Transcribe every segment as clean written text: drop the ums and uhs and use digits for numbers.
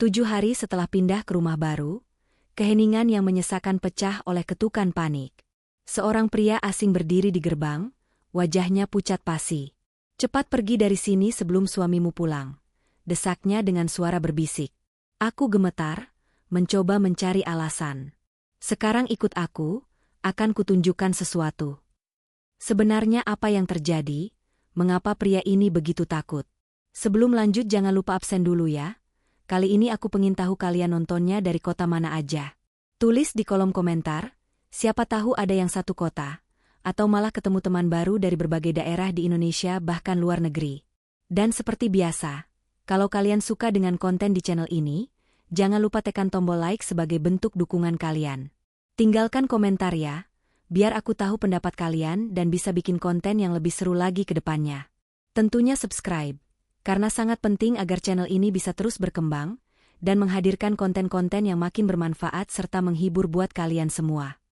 7 hari setelah pindah ke rumah baru, keheningan yang menyesakan pecah oleh ketukan panik. Seorang pria asing berdiri di gerbang, wajahnya pucat pasi. "Cepat pergi dari sini sebelum suamimu pulang," desaknya dengan suara berbisik. Aku gemetar, mencoba mencari alasan. "Sekarang ikut aku, akan kutunjukkan sesuatu." Sebenarnya apa yang terjadi? Mengapa pria ini begitu takut? Sebelum lanjut jangan lupa absen dulu ya. Kali ini aku pengen tahu kalian nontonnya dari kota mana aja. Tulis di kolom komentar, siapa tahu ada yang satu kota, atau malah ketemu teman baru dari berbagai daerah di Indonesia bahkan luar negeri. Dan seperti biasa, kalau kalian suka dengan konten di channel ini, jangan lupa tekan tombol like sebagai bentuk dukungan kalian. Tinggalkan komentar ya, biar aku tahu pendapat kalian dan bisa bikin konten yang lebih seru lagi ke depannya. Tentunya subscribe, karena sangat penting agar channel ini bisa terus berkembang dan menghadirkan konten-konten yang makin bermanfaat serta menghibur buat kalian semua.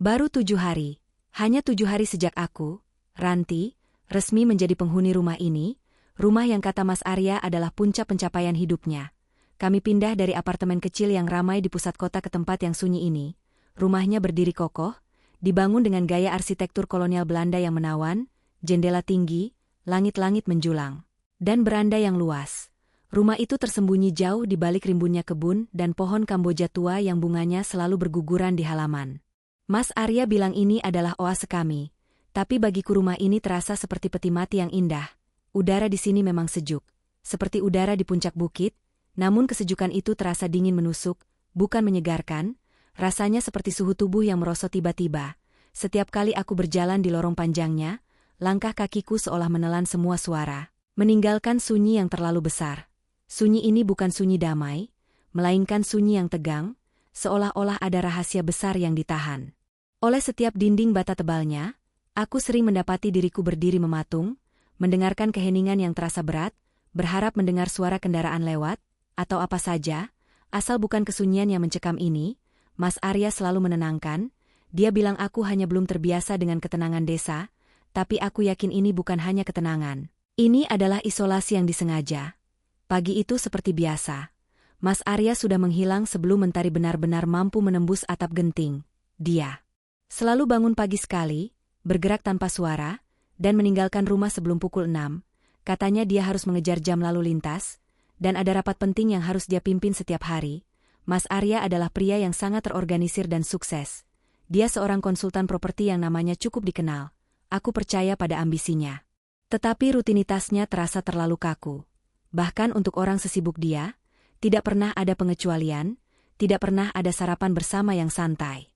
Baru 7 hari, hanya 7 hari sejak aku, Ranti, resmi menjadi penghuni rumah ini, rumah yang kata Mas Arya adalah puncak pencapaian hidupnya. Kami pindah dari apartemen kecil yang ramai di pusat kota ke tempat yang sunyi ini. Rumahnya berdiri kokoh, dibangun dengan gaya arsitektur kolonial Belanda yang menawan, jendela tinggi, langit-langit menjulang, dan beranda yang luas. Rumah itu tersembunyi jauh di balik rimbunnya kebun dan pohon Kamboja tua yang bunganya selalu berguguran di halaman. Mas Arya bilang ini adalah oase kami, tapi bagiku rumah ini terasa seperti peti mati yang indah. Udara di sini memang sejuk, seperti udara di puncak bukit, namun kesejukan itu terasa dingin menusuk, bukan menyegarkan, rasanya seperti suhu tubuh yang merosot tiba-tiba. Setiap kali aku berjalan di lorong panjangnya, langkah kakiku seolah menelan semua suara, meninggalkan sunyi yang terlalu besar. Sunyi ini bukan sunyi damai, melainkan sunyi yang tegang, seolah-olah ada rahasia besar yang ditahan. Oleh setiap dinding bata tebalnya, aku sering mendapati diriku berdiri mematung, mendengarkan keheningan yang terasa berat, berharap mendengar suara kendaraan lewat, atau apa saja, asal bukan kesunyian yang mencekam ini. Mas Arya selalu menenangkan, dia bilang aku hanya belum terbiasa dengan ketenangan desa, tapi aku yakin ini bukan hanya ketenangan. Ini adalah isolasi yang disengaja. Pagi itu seperti biasa. Mas Arya sudah menghilang sebelum mentari benar-benar mampu menembus atap genting. Dia selalu bangun pagi sekali, bergerak tanpa suara, dan meninggalkan rumah sebelum pukul 6. Katanya dia harus mengejar jam lalu lintas, dan ada rapat penting yang harus dia pimpin setiap hari. Mas Arya adalah pria yang sangat terorganisir dan sukses. Dia seorang konsultan properti yang namanya cukup dikenal. Aku percaya pada ambisinya. Tetapi rutinitasnya terasa terlalu kaku. Bahkan untuk orang sesibuk dia, tidak pernah ada pengecualian, tidak pernah ada sarapan bersama yang santai.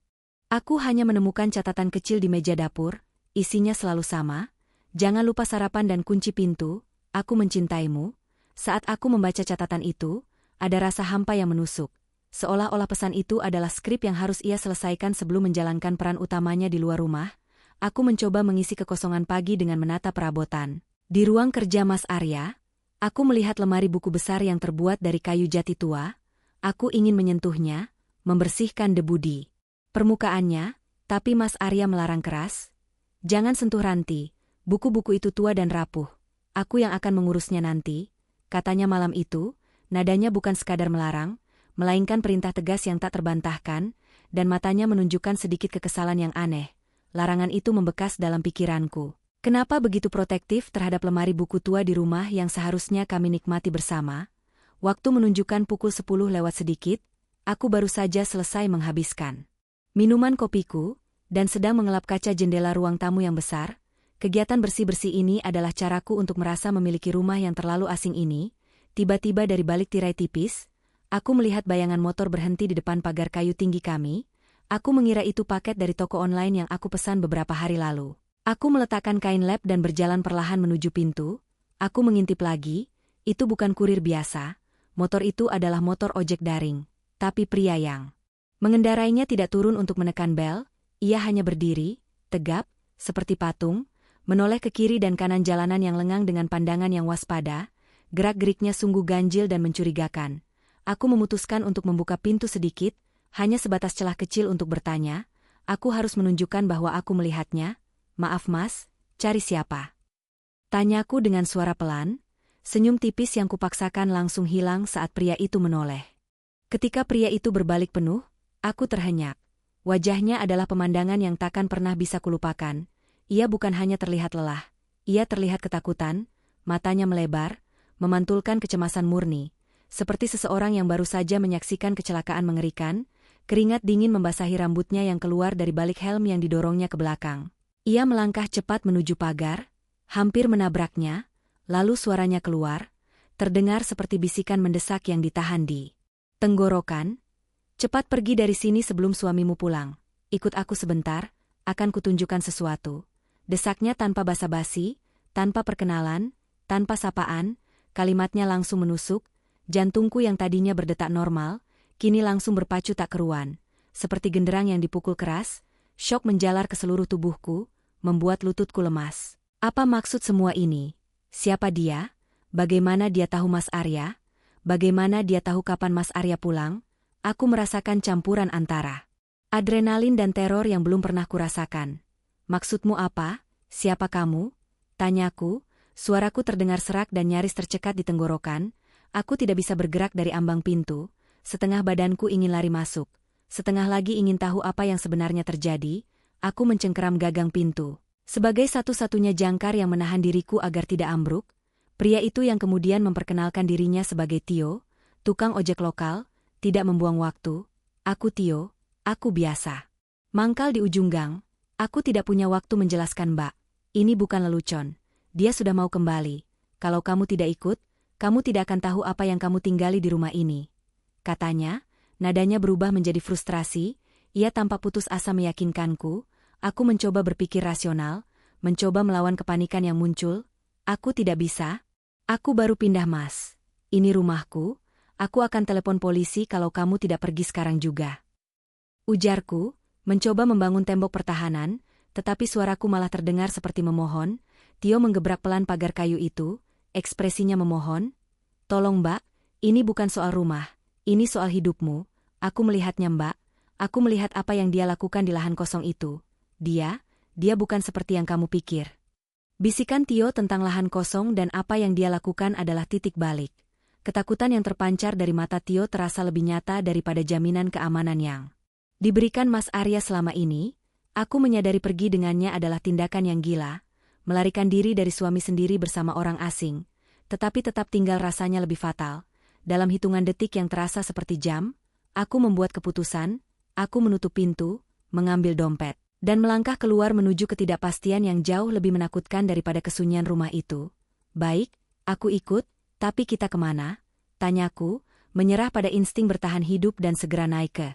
Aku hanya menemukan catatan kecil di meja dapur, isinya selalu sama, "Jangan lupa sarapan dan kunci pintu, aku mencintaimu." Saat aku membaca catatan itu, ada rasa hampa yang menusuk. Seolah-olah pesan itu adalah skrip yang harus ia selesaikan sebelum menjalankan peran utamanya di luar rumah. Aku mencoba mengisi kekosongan pagi dengan menata perabotan. Di ruang kerja Mas Arya, aku melihat lemari buku besar yang terbuat dari kayu jati tua. Aku ingin menyentuhnya, membersihkan debu di permukaannya, tapi Mas Arya melarang keras. "Jangan sentuh Ranti, buku-buku itu tua dan rapuh. Aku yang akan mengurusnya nanti," katanya malam itu. Nadanya bukan sekadar melarang, melainkan perintah tegas yang tak terbantahkan, dan matanya menunjukkan sedikit kekesalan yang aneh. Larangan itu membekas dalam pikiranku. Kenapa begitu protektif terhadap lemari buku tua di rumah yang seharusnya kami nikmati bersama? Waktu menunjukkan pukul 10 lewat sedikit, aku baru saja selesai menghabiskan minuman kopiku, dan sedang mengelap kaca jendela ruang tamu yang besar. Kegiatan bersih-bersih ini adalah caraku untuk merasa memiliki rumah yang terlalu asing ini. Tiba-tiba dari balik tirai tipis, aku melihat bayangan motor berhenti di depan pagar kayu tinggi kami. Aku mengira itu paket dari toko online yang aku pesan beberapa hari lalu. Aku meletakkan kain lap dan berjalan perlahan menuju pintu. Aku mengintip lagi, itu bukan kurir biasa. Motor itu adalah motor ojek daring. Tapi pria yang mengendarainya tidak turun untuk menekan bel, ia hanya berdiri, tegap, seperti patung, menoleh ke kiri dan kanan jalanan yang lengang dengan pandangan yang waspada. Gerak-geriknya sungguh ganjil dan mencurigakan. Aku memutuskan untuk membuka pintu sedikit, hanya sebatas celah kecil untuk bertanya. Aku harus menunjukkan bahwa aku melihatnya. "Maaf mas, cari siapa?" Tanyaku dengan suara pelan. Senyum tipis yang kupaksakan langsung hilang saat pria itu menoleh. Ketika pria itu berbalik penuh, aku terhenyak. Wajahnya adalah pemandangan yang takkan pernah bisa kulupakan. Ia bukan hanya terlihat lelah, ia terlihat ketakutan, matanya melebar, memantulkan kecemasan murni, seperti seseorang yang baru saja menyaksikan kecelakaan mengerikan. Keringat dingin membasahi rambutnya yang keluar dari balik helm yang didorongnya ke belakang. Ia melangkah cepat menuju pagar, hampir menabraknya, lalu suaranya keluar, terdengar seperti bisikan mendesak yang ditahan di tenggorokan. Cepat pergi dari sini sebelum suamimu pulang. Ikut aku sebentar, akan kutunjukkan sesuatu. Desaknya tanpa basa-basi, tanpa perkenalan, tanpa sapaan, kalimatnya langsung menusuk, jantungku yang tadinya berdetak normal, kini langsung berpacu tak keruan. Seperti genderang yang dipukul keras, syok menjalar ke seluruh tubuhku, membuat lututku lemas. Apa maksud semua ini? Siapa dia? Bagaimana dia tahu Mas Arya? Bagaimana dia tahu kapan Mas Arya pulang? Aku merasakan campuran antara adrenalin dan teror yang belum pernah kurasakan. Maksudmu apa? Siapa kamu? Tanyaku, suaraku terdengar serak dan nyaris tercekat di tenggorokan. Aku tidak bisa bergerak dari ambang pintu. Setengah badanku ingin lari masuk, setengah lagi ingin tahu apa yang sebenarnya terjadi. Aku mencengkeram gagang pintu. Sebagai satu-satunya jangkar yang menahan diriku agar tidak ambruk, pria itu yang kemudian memperkenalkan dirinya sebagai Tio, tukang ojek lokal, tidak membuang waktu. Aku Tio, aku biasa mangkal di ujung gang. Aku tidak punya waktu menjelaskan, Mbak. Ini bukan lelucon. Dia sudah mau kembali. Kalau kamu tidak ikut, kamu tidak akan tahu apa yang kamu tinggali di rumah ini. Katanya, nadanya berubah menjadi frustrasi. Ia tanpa putus asa meyakinkanku. Aku mencoba berpikir rasional, mencoba melawan kepanikan yang muncul. Aku tidak bisa. Aku baru pindah, Mas. Ini rumahku. Aku akan telepon polisi kalau kamu tidak pergi sekarang juga. Ujarku, mencoba membangun tembok pertahanan, tetapi suaraku malah terdengar seperti memohon. Tio menggebrak pelan pagar kayu itu, ekspresinya memohon. Tolong, Mbak, ini bukan soal rumah. Ini soal hidupmu. Aku melihatnya, Mbak. Aku melihat apa yang dia lakukan di lahan kosong itu. Dia bukan seperti yang kamu pikir. Bisikan Tio tentang lahan kosong dan apa yang dia lakukan adalah titik balik. Ketakutan yang terpancar dari mata Tio terasa lebih nyata daripada jaminan keamanan yang diberikan Mas Arya selama ini. Aku menyadari pergi dengannya adalah tindakan yang gila, melarikan diri dari suami sendiri bersama orang asing, tetapi tetap tinggal rasanya lebih fatal. Dalam hitungan detik yang terasa seperti jam, aku membuat keputusan, aku menutup pintu, mengambil dompet, dan melangkah keluar menuju ketidakpastian yang jauh lebih menakutkan daripada kesunyian rumah itu. Baik, aku ikut, tapi kita kemana? Tanyaku, menyerah pada insting bertahan hidup dan segera naik ke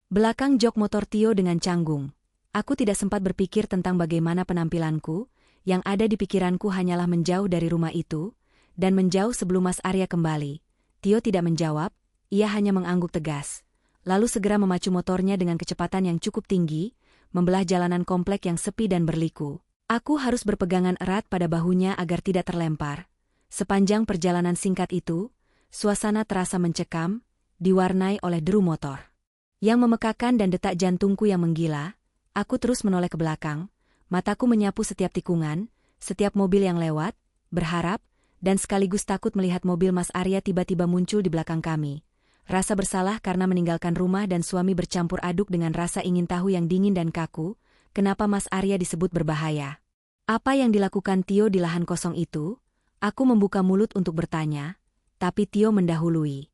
belakang jok motor Tio dengan canggung. Aku tidak sempat berpikir tentang bagaimana penampilanku, yang ada di pikiranku hanyalah menjauh dari rumah itu, dan menjauh sebelum Mas Arya kembali. Tio tidak menjawab, ia hanya mengangguk tegas. Lalu segera memacu motornya dengan kecepatan yang cukup tinggi, membelah jalanan komplek yang sepi dan berliku. Aku harus berpegangan erat pada bahunya agar tidak terlempar. Sepanjang perjalanan singkat itu, suasana terasa mencekam, diwarnai oleh deru motor yang memekakan dan detak jantungku yang menggila. Aku terus menoleh ke belakang, mataku menyapu setiap tikungan, setiap mobil yang lewat, berharap, dan sekaligus takut melihat mobil Mas Arya tiba-tiba muncul di belakang kami. Rasa bersalah karena meninggalkan rumah dan suami bercampur aduk dengan rasa ingin tahu yang dingin dan kaku. Kenapa Mas Arya disebut berbahaya? Apa yang dilakukan Tio di lahan kosong itu? Aku membuka mulut untuk bertanya, tapi Tio mendahului.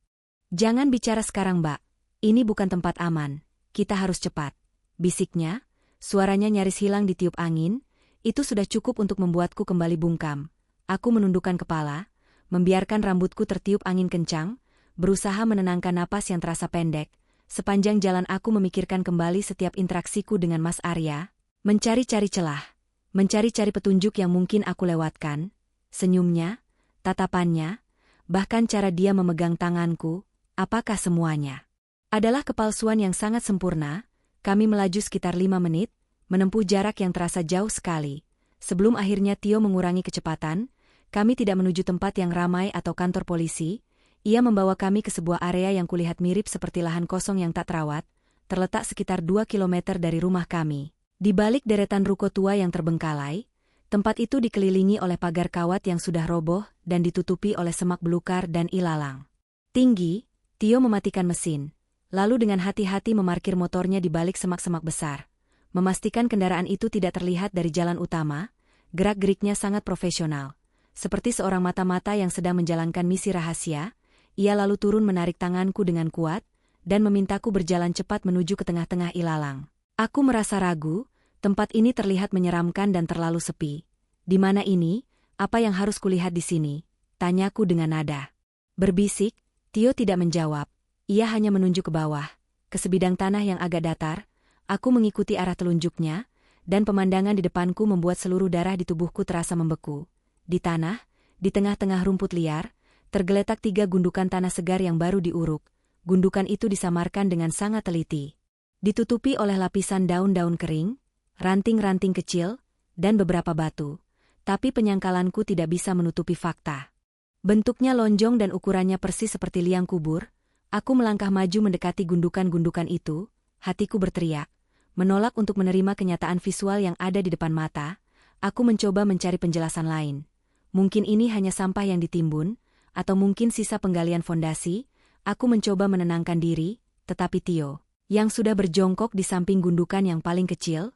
Jangan bicara sekarang, Mbak. Ini bukan tempat aman. Kita harus cepat. Bisiknya, suaranya nyaris hilang ditiup angin. Itu sudah cukup untuk membuatku kembali bungkam. Aku menundukkan kepala, membiarkan rambutku tertiup angin kencang, berusaha menenangkan napas yang terasa pendek. Sepanjang jalan aku memikirkan kembali setiap interaksiku dengan Mas Arya, mencari-cari celah, mencari-cari petunjuk yang mungkin aku lewatkan. Senyumnya, tatapannya, bahkan cara dia memegang tanganku, apakah semuanya adalah kepalsuan yang sangat sempurna? Kami melaju sekitar 5 menit, menempuh jarak yang terasa jauh sekali. Sebelum akhirnya Tio mengurangi kecepatan, kami tidak menuju tempat yang ramai atau kantor polisi. Ia membawa kami ke sebuah area yang kulihat mirip seperti lahan kosong yang tak terawat, terletak sekitar 2 kilometer dari rumah kami. Di balik deretan ruko tua yang terbengkalai, Tempat itu dikelilingi oleh pagar kawat yang sudah roboh dan ditutupi oleh semak belukar dan ilalang. Tinggi, Tio mematikan mesin, lalu dengan hati-hati memarkir motornya di balik semak-semak besar. Memastikan kendaraan itu tidak terlihat dari jalan utama, gerak-geriknya sangat profesional. Seperti seorang mata-mata yang sedang menjalankan misi rahasia, ia lalu turun menarik tanganku dengan kuat, dan memintaku berjalan cepat menuju ke tengah-tengah ilalang. Aku merasa ragu. Tempat ini terlihat menyeramkan dan terlalu sepi. Di mana ini? Apa yang harus kulihat di sini? Tanyaku dengan nada berbisik. Tio tidak menjawab. Ia hanya menunjuk ke bawah, ke sebidang tanah yang agak datar. Aku mengikuti arah telunjuknya, dan pemandangan di depanku membuat seluruh darah di tubuhku terasa membeku. Di tanah, di tengah-tengah rumput liar, tergeletak 3 gundukan tanah segar yang baru diuruk. Gundukan itu disamarkan dengan sangat teliti. Ditutupi oleh lapisan daun-daun kering, ranting-ranting kecil, dan beberapa batu. Tapi penyangkalanku tidak bisa menutupi fakta. Bentuknya lonjong dan ukurannya persis seperti liang kubur. Aku melangkah maju mendekati gundukan-gundukan itu, hatiku berteriak. Menolak untuk menerima kenyataan visual yang ada di depan mata, aku mencoba mencari penjelasan lain. Mungkin ini hanya sampah yang ditimbun, atau mungkin sisa penggalian fondasi. Aku mencoba menenangkan diri, tetapi Tio, yang sudah berjongkok di samping gundukan yang paling kecil,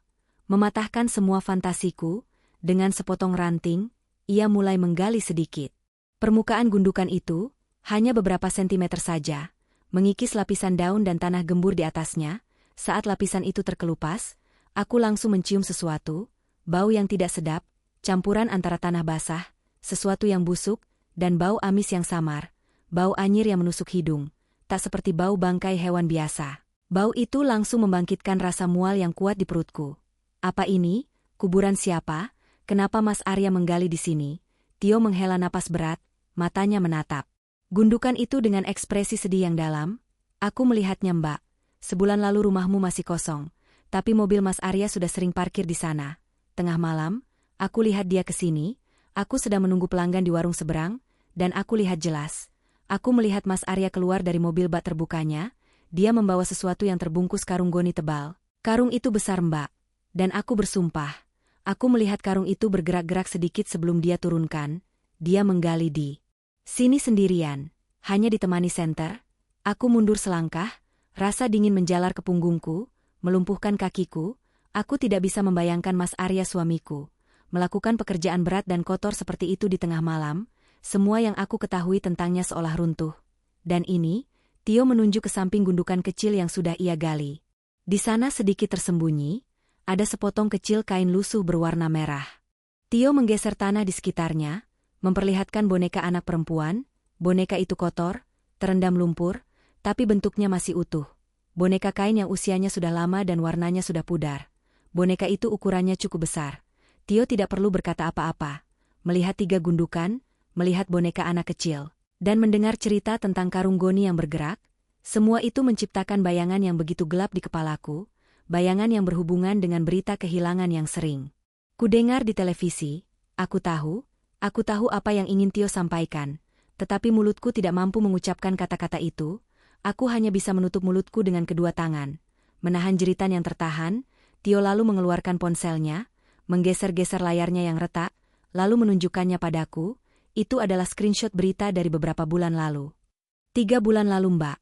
mematahkan semua fantasiku. Dengan sepotong ranting, ia mulai menggali sedikit. Permukaan gundukan itu, hanya beberapa sentimeter saja, mengikis lapisan daun dan tanah gembur di atasnya. Saat lapisan itu terkelupas, aku langsung mencium sesuatu, bau yang tidak sedap, campuran antara tanah basah, sesuatu yang busuk, dan bau amis yang samar, bau anyir yang menusuk hidung, tak seperti bau bangkai hewan biasa. Bau itu langsung membangkitkan rasa mual yang kuat di perutku. Apa ini? Kuburan siapa? Kenapa Mas Arya menggali di sini? Tio menghela napas berat, matanya menatap gundukan itu dengan ekspresi sedih yang dalam. Aku melihatnya, Mbak. Sebulan lalu rumahmu masih kosong, tapi mobil Mas Arya sudah sering parkir di sana. Tengah malam, aku lihat dia ke sini. Aku sedang menunggu pelanggan di warung seberang, dan aku lihat jelas. Aku melihat Mas Arya keluar dari mobil bak terbukanya. Dia membawa sesuatu yang terbungkus karung goni tebal. Karung itu besar, Mbak. Dan aku bersumpah, aku melihat karung itu bergerak-gerak sedikit sebelum dia turunkan. Dia menggali di sini sendirian, hanya ditemani senter. Aku mundur selangkah, rasa dingin menjalar ke punggungku, melumpuhkan kakiku. Aku tidak bisa membayangkan Mas Arya suamiku melakukan pekerjaan berat dan kotor seperti itu di tengah malam. Semua yang aku ketahui tentangnya seolah runtuh. Dan ini, Tio menunjuk ke samping gundukan kecil yang sudah ia gali. Di sana sedikit tersembunyi, ada sepotong kecil kain lusuh berwarna merah. Tio menggeser tanah di sekitarnya, memperlihatkan boneka anak perempuan. Boneka itu kotor, terendam lumpur, tapi bentuknya masih utuh. Boneka kain yang usianya sudah lama dan warnanya sudah pudar. Boneka itu ukurannya cukup besar. Tio tidak perlu berkata apa-apa. Melihat 3 gundukan, melihat boneka anak kecil, dan mendengar cerita tentang karung goni yang bergerak, semua itu menciptakan bayangan yang begitu gelap di kepalaku. Bayangan yang berhubungan dengan berita kehilangan yang sering kudengar di televisi. Aku tahu apa yang ingin Tio sampaikan, tetapi mulutku tidak mampu mengucapkan kata-kata itu. Aku hanya bisa menutup mulutku dengan kedua tangan, menahan jeritan yang tertahan. Tio lalu mengeluarkan ponselnya, menggeser-geser layarnya yang retak, lalu menunjukkannya padaku. Itu adalah screenshot berita dari beberapa bulan lalu. 3 bulan lalu, Mbak.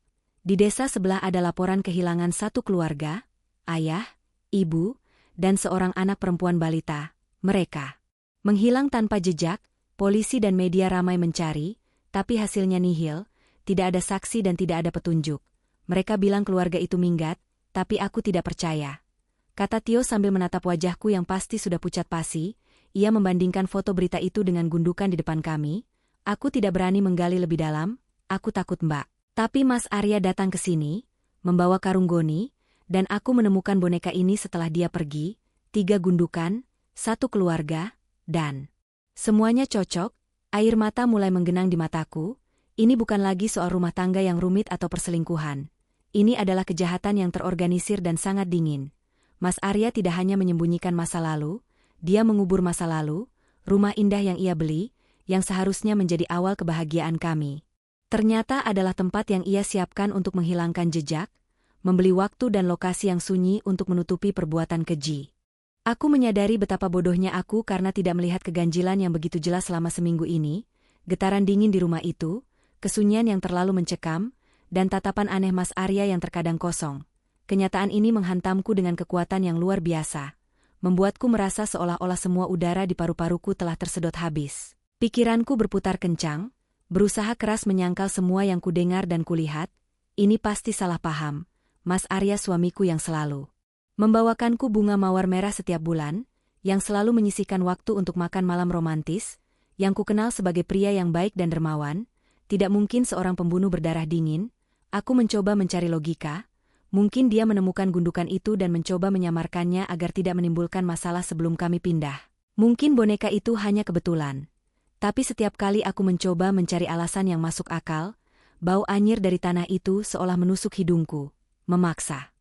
Di desa sebelah ada laporan kehilangan satu keluarga. Ayah, ibu, dan seorang anak perempuan balita. Mereka menghilang tanpa jejak. Polisi dan media ramai mencari, tapi hasilnya nihil. Tidak ada saksi dan tidak ada petunjuk. Mereka bilang keluarga itu minggat, tapi aku tidak percaya. Kata Tio sambil menatap wajahku yang pasti sudah pucat pasi. Ia membandingkan foto berita itu dengan gundukan di depan kami. Aku tidak berani menggali lebih dalam. Aku takut, Mbak. Tapi Mas Arya datang ke sini, membawa karung goni, dan aku menemukan boneka ini setelah dia pergi. 3 gundukan, 1 keluarga, dan semuanya cocok. Air mata mulai menggenang di mataku. Ini bukan lagi soal rumah tangga yang rumit atau perselingkuhan. Ini adalah kejahatan yang terorganisir dan sangat dingin. Mas Arya tidak hanya menyembunyikan masa lalu, dia mengubur masa lalu, rumah indah yang ia beli, yang seharusnya menjadi awal kebahagiaan kami. Ternyata adalah tempat yang ia siapkan untuk menghilangkan jejak, membeli waktu dan lokasi yang sunyi untuk menutupi perbuatan keji. Aku menyadari betapa bodohnya aku karena tidak melihat keganjilan yang begitu jelas selama seminggu ini, getaran dingin di rumah itu, kesunyian yang terlalu mencekam, dan tatapan aneh Mas Arya yang terkadang kosong. Kenyataan ini menghantamku dengan kekuatan yang luar biasa, membuatku merasa seolah-olah semua udara di paru-paruku telah tersedot habis. Pikiranku berputar kencang, berusaha keras menyangkal semua yang kudengar dan kulihat. Ini pasti salah paham, Mas Arya suamiku yang selalu membawakanku bunga mawar merah setiap bulan, yang selalu menyisihkan waktu untuk makan malam romantis, yang kukenal sebagai pria yang baik dan dermawan. Tidak mungkin seorang pembunuh berdarah dingin. Aku mencoba mencari logika. Mungkin dia menemukan gundukan itu dan mencoba menyamarkannya agar tidak menimbulkan masalah sebelum kami pindah. Mungkin boneka itu hanya kebetulan. Tapi setiap kali aku mencoba mencari alasan yang masuk akal, bau anyir dari tanah itu seolah menusuk hidungku, memaksa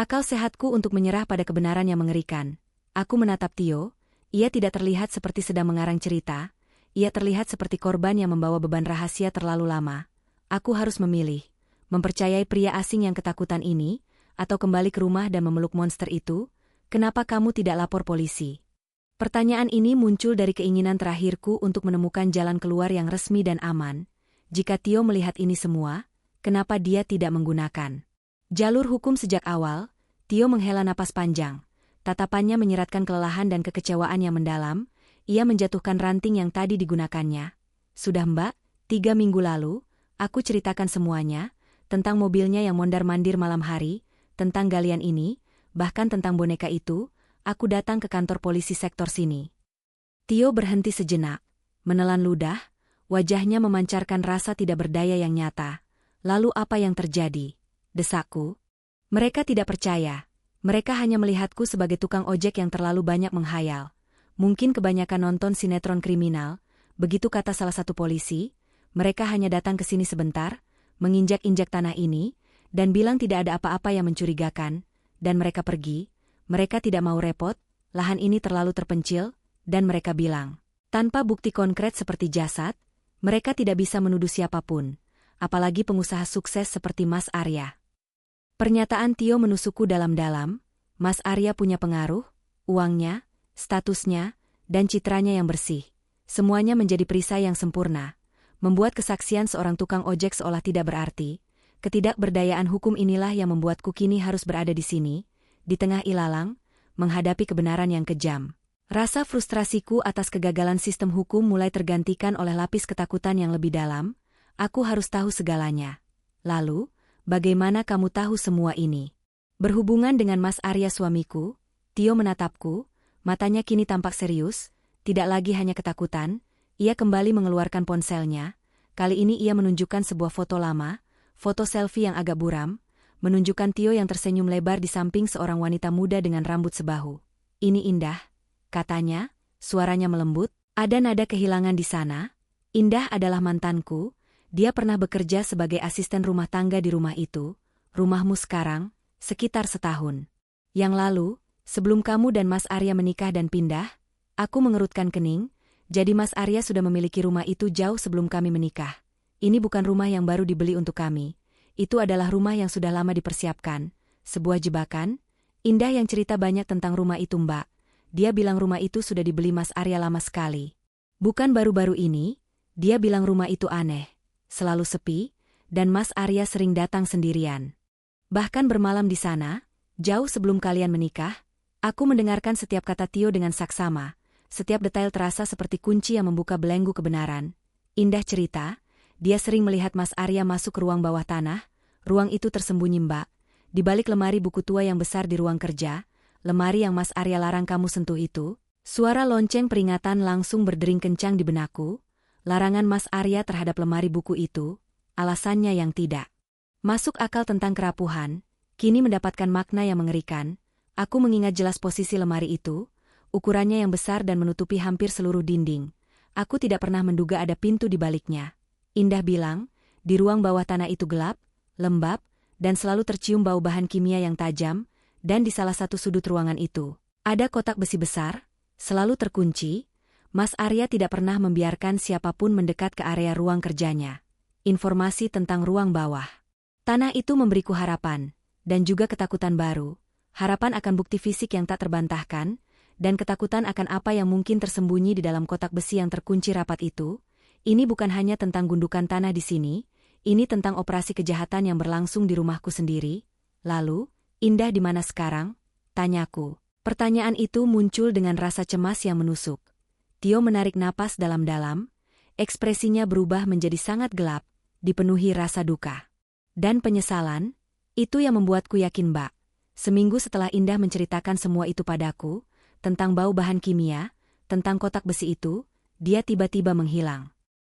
akal sehatku untuk menyerah pada kebenaran yang mengerikan. Aku menatap Tio. Ia tidak terlihat seperti sedang mengarang cerita. Ia terlihat seperti korban yang membawa beban rahasia terlalu lama. Aku harus memilih, mempercayai pria asing yang ketakutan ini, atau kembali ke rumah dan memeluk monster itu. Kenapa kamu tidak lapor polisi? Pertanyaan ini muncul dari keinginan terakhirku untuk menemukan jalan keluar yang resmi dan aman. Jika Tio melihat ini semua, kenapa dia tidak menggunakan jalur hukum sejak awal? Tio menghela napas panjang. Tatapannya menyeratkan kelelahan dan kekecewaan yang mendalam. Ia menjatuhkan ranting yang tadi digunakannya. Sudah Mbak, 3 minggu lalu, aku ceritakan semuanya, tentang mobilnya yang mondar-mandir malam hari, tentang galian ini, bahkan tentang boneka itu. Aku datang ke kantor polisi sektor sini. Tio berhenti sejenak, menelan ludah, wajahnya memancarkan rasa tidak berdaya yang nyata. Lalu apa yang terjadi? Desakku. Mereka tidak percaya. Mereka hanya melihatku sebagai tukang ojek yang terlalu banyak menghayal. Mungkin kebanyakan nonton sinetron kriminal, begitu kata salah satu polisi. Mereka hanya datang ke sini sebentar, menginjak-injak tanah ini, dan bilang tidak ada apa-apa yang mencurigakan, dan mereka pergi. Mereka tidak mau repot, lahan ini terlalu terpencil, dan mereka bilang, tanpa bukti konkret seperti jasad, mereka tidak bisa menuduh siapapun, apalagi pengusaha sukses seperti Mas Arya. Pernyataan Tio menusukku dalam-dalam. Mas Arya punya pengaruh, uangnya, statusnya, dan citranya yang bersih. Semuanya menjadi perisai yang sempurna, membuat kesaksian seorang tukang ojek seolah tidak berarti. Ketidakberdayaan hukum inilah yang membuatku kini harus berada di sini, di tengah ilalang, menghadapi kebenaran yang kejam. Rasa frustrasiku atas kegagalan sistem hukum mulai tergantikan oleh lapis ketakutan yang lebih dalam. Aku harus tahu segalanya. Lalu, bagaimana kamu tahu semua ini? Berhubungan dengan Mas Arya suamiku? Tio menatapku, matanya kini tampak serius, tidak lagi hanya ketakutan. Ia kembali mengeluarkan ponselnya. Kali ini ia menunjukkan sebuah foto lama, foto selfie yang agak buram, menunjukkan Tio yang tersenyum lebar di samping seorang wanita muda dengan rambut sebahu. Ini indah, katanya, suaranya melembut. Ada nada kehilangan di sana. Indah adalah mantanku. Dia pernah bekerja sebagai asisten rumah tangga di rumah itu. Rumahmu sekarang, sekitar setahun yang lalu, sebelum kamu dan Mas Arya menikah dan pindah. Aku mengerutkan kening. Jadi Mas Arya sudah memiliki rumah itu jauh sebelum kami menikah. Ini bukan rumah yang baru dibeli untuk kami. Itu adalah rumah yang sudah lama dipersiapkan. Sebuah jebakan. Indah yang cerita banyak tentang rumah itu Mbak. Dia bilang rumah itu sudah dibeli Mas Arya lama sekali. Bukan baru-baru ini. Dia bilang rumah itu aneh, selalu sepi, dan Mas Arya sering datang sendirian. Bahkan bermalam di sana, jauh sebelum kalian menikah. Aku mendengarkan setiap kata Tio dengan saksama. Setiap detail terasa seperti kunci yang membuka belenggu kebenaran. Indah cerita, dia sering melihat Mas Arya masuk ke ruang bawah tanah. Ruang itu tersembunyi Mbak, di balik lemari buku tua yang besar di ruang kerja. Lemari yang Mas Arya larang kamu sentuh itu. Suara lonceng peringatan langsung berdering kencang di benakku. Larangan Mas Arya terhadap lemari buku itu, alasannya yang tidak masuk akal tentang kerapuhan, kini mendapatkan makna yang mengerikan. Aku mengingat jelas posisi lemari itu, ukurannya yang besar dan menutupi hampir seluruh dinding. Aku tidak pernah menduga ada pintu di baliknya. Indah bilang, di ruang bawah tanah itu gelap, lembab, dan selalu tercium bau bahan kimia yang tajam, dan di salah satu sudut ruangan itu, ada kotak besi besar, selalu terkunci. Mas Arya tidak pernah membiarkan siapapun mendekat ke area ruang kerjanya. Informasi tentang ruang bawah tanah itu memberiku harapan, dan juga ketakutan baru. Harapan akan bukti fisik yang tak terbantahkan. dan ketakutan akan apa yang mungkin tersembunyi di dalam kotak besi yang terkunci rapat itu. Ini bukan hanya tentang gundukan tanah di sini, ini tentang operasi kejahatan yang berlangsung di rumahku sendiri. Lalu, Indah di mana sekarang? Tanyaku. Pertanyaan itu muncul dengan rasa cemas yang menusuk. Tio menarik napas dalam-dalam, ekspresinya berubah menjadi sangat gelap, dipenuhi rasa duka dan penyesalan. Itu yang membuatku yakin, Mbak. Seminggu setelah Indah menceritakan semua itu padaku, tentang bau bahan kimia, tentang kotak besi itu, dia tiba-tiba menghilang.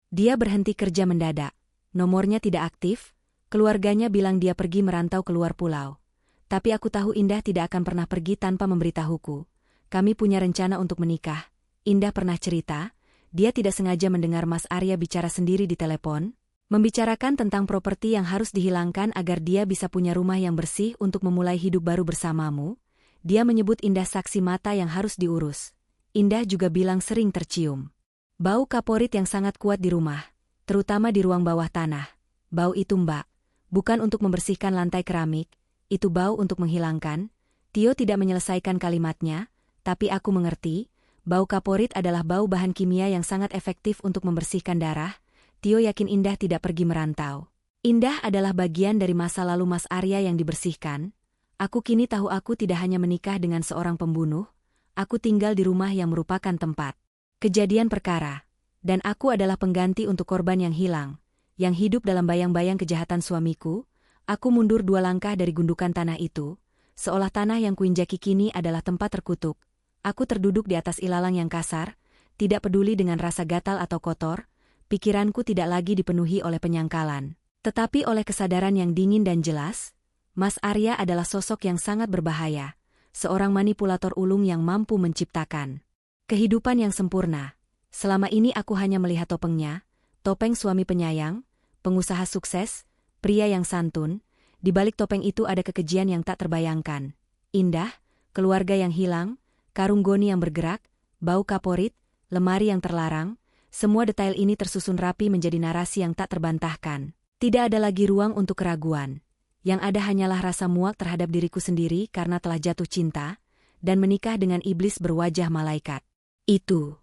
Dia berhenti kerja mendadak. Nomornya tidak aktif, keluarganya bilang dia pergi merantau keluar pulau. Tapi aku tahu Indah tidak akan pernah pergi tanpa memberitahuku. Kami punya rencana untuk menikah. Indah pernah cerita, dia tidak sengaja mendengar Mas Arya bicara sendiri di telepon, membicarakan tentang properti yang harus dihilangkan agar dia bisa punya rumah yang bersih untuk memulai hidup baru bersamamu. Dia menyebut Indah saksi mata yang harus diurus. Indah juga bilang sering tercium bau kaporit yang sangat kuat di rumah, terutama di ruang bawah tanah. Bau itu, Mbak, bukan untuk membersihkan lantai keramik, itu bau untuk menghilangkan. Tio tidak menyelesaikan kalimatnya, tapi aku mengerti, bau kaporit adalah bau bahan kimia yang sangat efektif untuk membersihkan darah. Tio yakin Indah tidak pergi merantau. Indah adalah bagian dari masa lalu Mas Arya yang dibersihkan. Aku kini tahu aku tidak hanya menikah dengan seorang pembunuh, aku tinggal di rumah yang merupakan tempat kejadian perkara. Dan aku adalah pengganti untuk korban yang hilang, yang hidup dalam bayang-bayang kejahatan suamiku. Aku mundur 2 langkah dari gundukan tanah itu, seolah tanah yang kuinjaki kini adalah tempat terkutuk. Aku terduduk di atas ilalang yang kasar, tidak peduli dengan rasa gatal atau kotor. Pikiranku tidak lagi dipenuhi oleh penyangkalan, tetapi oleh kesadaran yang dingin dan jelas. Mas Arya adalah sosok yang sangat berbahaya, seorang manipulator ulung yang mampu menciptakan kehidupan yang sempurna. Selama ini aku hanya melihat topengnya, topeng suami penyayang, pengusaha sukses, pria yang santun. Di balik topeng itu ada kekejian yang tak terbayangkan. Indah, keluarga yang hilang, karung goni yang bergerak, bau kaporit, lemari yang terlarang. Semua detail ini tersusun rapi menjadi narasi yang tak terbantahkan. Tidak ada lagi ruang untuk keraguan. Yang ada hanyalah rasa muak terhadap diriku sendiri karena telah jatuh cinta dan menikah dengan iblis berwajah malaikat. Itu.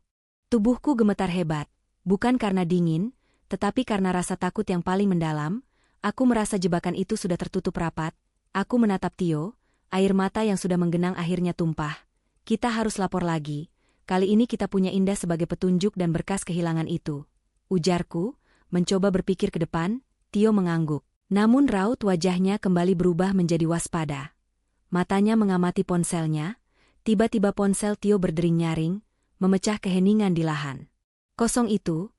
Tubuhku gemetar hebat, bukan karena dingin, tetapi karena rasa takut yang paling mendalam. Aku merasa jebakan itu sudah tertutup rapat. Aku menatap Tio, air mata yang sudah menggenang akhirnya tumpah. Kita harus lapor lagi. Kali ini kita punya Indah sebagai petunjuk dan berkas kehilangan itu. Ujarku, mencoba berpikir ke depan. Tio mengangguk. Namun raut wajahnya kembali berubah menjadi waspada. Matanya mengamati ponselnya. Tiba-tiba ponsel Tio berdering nyaring, memecah keheningan di lahan. Kosong itu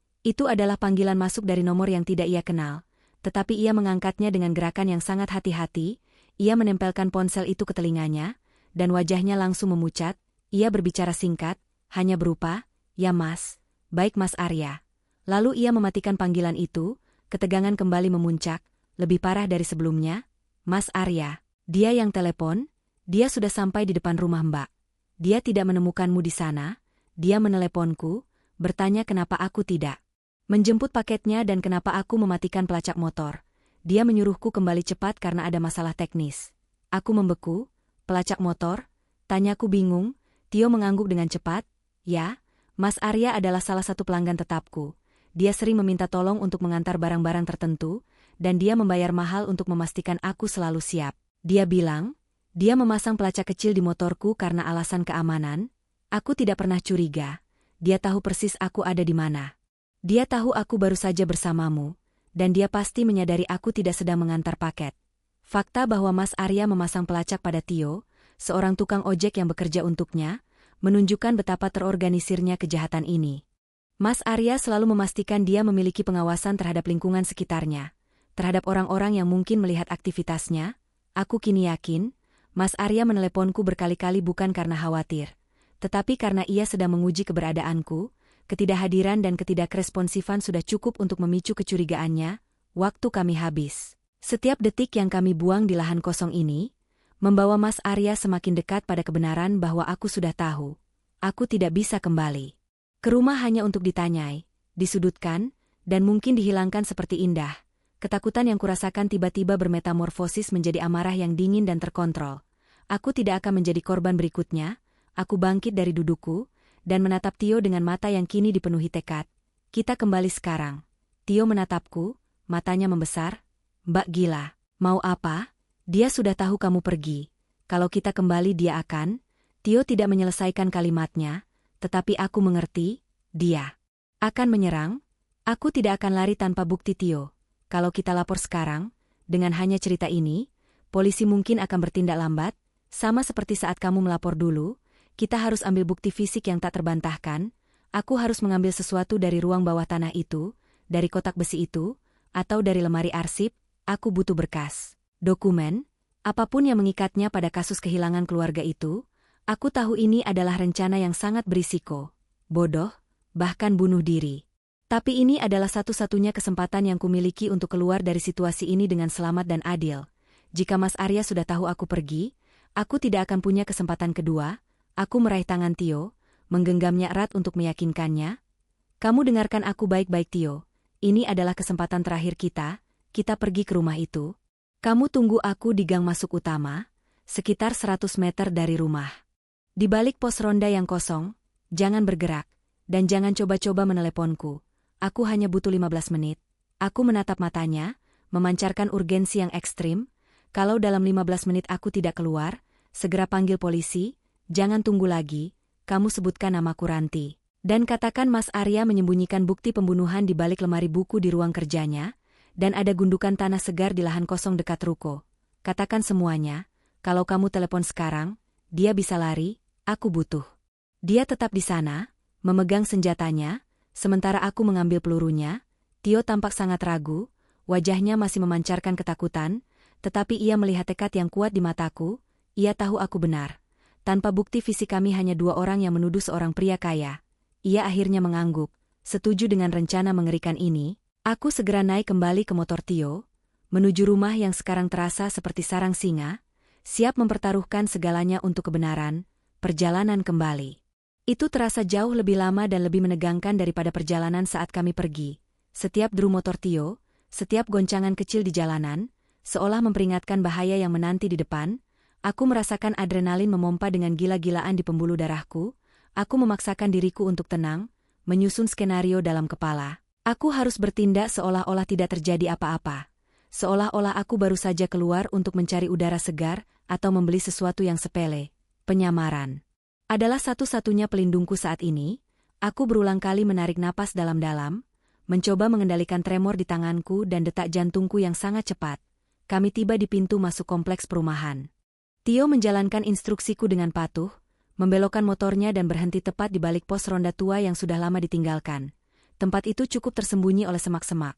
adalah panggilan masuk dari nomor yang tidak ia kenal. Tetapi ia mengangkatnya dengan gerakan yang sangat hati-hati. Ia menempelkan ponsel itu ke telinganya, dan wajahnya langsung memucat. Ia berbicara singkat, hanya berupa, "Ya Mas, baik Mas Arya." Lalu ia mematikan panggilan itu, ketegangan kembali memuncak, lebih parah dari sebelumnya. "Mas Arya, dia yang telepon, dia sudah sampai di depan rumah Mbak. Dia tidak menemukanmu di sana, dia meneleponku, bertanya kenapa aku tidak menjemput paketnya dan kenapa aku mematikan pelacak motor. Dia menyuruhku kembali cepat karena ada masalah teknis." Aku membeku. "Pelacak motor?" Tanyaku bingung. Tio mengangguk dengan cepat. "Ya, Mas Arya adalah salah satu pelanggan tetapku. Dia sering meminta tolong untuk mengantar barang-barang tertentu, dan dia membayar mahal untuk memastikan aku selalu siap. Dia bilang, dia memasang pelacak kecil di motorku karena alasan keamanan. Aku tidak pernah curiga. Dia tahu persis aku ada di mana. Dia tahu aku baru saja bersamamu, dan dia pasti menyadari aku tidak sedang mengantar paket." Fakta bahwa Mas Arya memasang pelacak pada Tio, seorang tukang ojek yang bekerja untuknya, menunjukkan betapa terorganisirnya kejahatan ini. Mas Arya selalu memastikan dia memiliki pengawasan terhadap lingkungan sekitarnya, terhadap orang-orang yang mungkin melihat aktivitasnya. Aku kini yakin, Mas Arya meneleponku berkali-kali bukan karena khawatir, tetapi karena ia sedang menguji keberadaanku. Ketidakhadiran dan ketidakresponsifan sudah cukup untuk memicu kecurigaannya. Waktu kami habis. Setiap detik yang kami buang di lahan kosong ini, membawa Mas Arya semakin dekat pada kebenaran bahwa aku sudah tahu. Aku tidak bisa kembali ke rumah hanya untuk ditanyai, disudutkan, dan mungkin dihilangkan seperti Indah. Ketakutan yang kurasakan tiba-tiba bermetamorfosis menjadi amarah yang dingin dan terkontrol. Aku tidak akan menjadi korban berikutnya. Aku bangkit dari dudukku, dan menatap Tio dengan mata yang kini dipenuhi tekad. Kita kembali sekarang. Tio menatapku, matanya membesar. Mbak gila, mau apa? Dia sudah tahu kamu pergi. Kalau kita kembali dia akan... Tio tidak menyelesaikan kalimatnya, tetapi aku mengerti, dia akan menyerang. Aku tidak akan lari tanpa bukti Tio. Kalau kita lapor sekarang, dengan hanya cerita ini, polisi mungkin akan bertindak lambat, sama seperti saat kamu melapor dulu. Kita harus ambil bukti fisik yang tak terbantahkan. Aku harus mengambil sesuatu dari ruang bawah tanah itu, dari kotak besi itu, atau dari lemari arsip. Aku butuh berkas, dokumen, apapun yang mengikatnya pada kasus kehilangan keluarga itu. Aku tahu ini adalah rencana yang sangat berisiko, bodoh, bahkan bunuh diri. Tapi ini adalah satu-satunya kesempatan yang kumiliki untuk keluar dari situasi ini dengan selamat dan adil. Jika Mas Arya sudah tahu aku pergi, aku tidak akan punya kesempatan kedua. Aku meraih tangan Tio, menggenggamnya erat untuk meyakinkannya. Kamu dengarkan aku baik-baik Tio. Ini adalah kesempatan terakhir kita pergi ke rumah itu. Kamu tunggu aku di gang masuk utama, sekitar 100 meter dari rumah. Di balik pos ronda yang kosong, jangan bergerak, dan jangan coba-coba meneleponku. Aku hanya butuh 15 menit. Aku menatap matanya, memancarkan urgensi yang ekstrim. Kalau dalam 15 menit aku tidak keluar, segera panggil polisi. Jangan tunggu lagi, kamu sebutkan namaku Ranti. Dan katakan Mas Arya menyembunyikan bukti pembunuhan di balik lemari buku di ruang kerjanya, dan ada gundukan tanah segar di lahan kosong dekat ruko. Katakan semuanya, kalau kamu telepon sekarang, dia bisa lari, aku butuh. Dia tetap di sana, memegang senjatanya, sementara aku mengambil pelurunya. Tio tampak sangat ragu, wajahnya masih memancarkan ketakutan, tetapi ia melihat tekad yang kuat di mataku. Ia tahu aku benar. Tanpa bukti fisik kami hanya dua orang yang menuduh seorang pria kaya. Ia akhirnya mengangguk. Setuju dengan rencana mengerikan ini, aku segera naik kembali ke motor Tio, menuju rumah yang sekarang terasa seperti sarang singa, siap mempertaruhkan segalanya untuk kebenaran. Perjalanan kembali. Itu terasa jauh lebih lama dan lebih menegangkan daripada perjalanan saat kami pergi. Setiap deru motor Tio, setiap goncangan kecil di jalanan, seolah memperingatkan bahaya yang menanti di depan. Aku merasakan adrenalin memompa dengan gila-gilaan di pembuluh darahku. Aku memaksakan diriku untuk tenang, menyusun skenario dalam kepala. Aku harus bertindak seolah-olah tidak terjadi apa-apa. Seolah-olah aku baru saja keluar untuk mencari udara segar atau membeli sesuatu yang sepele. Penyamaran adalah satu-satunya pelindungku saat ini. Aku berulang kali menarik napas dalam-dalam, mencoba mengendalikan tremor di tanganku dan detak jantungku yang sangat cepat. Kami tiba di pintu masuk kompleks perumahan. Tio menjalankan instruksiku dengan patuh, membelokkan motornya dan berhenti tepat di balik pos ronda tua yang sudah lama ditinggalkan. Tempat itu cukup tersembunyi oleh semak-semak,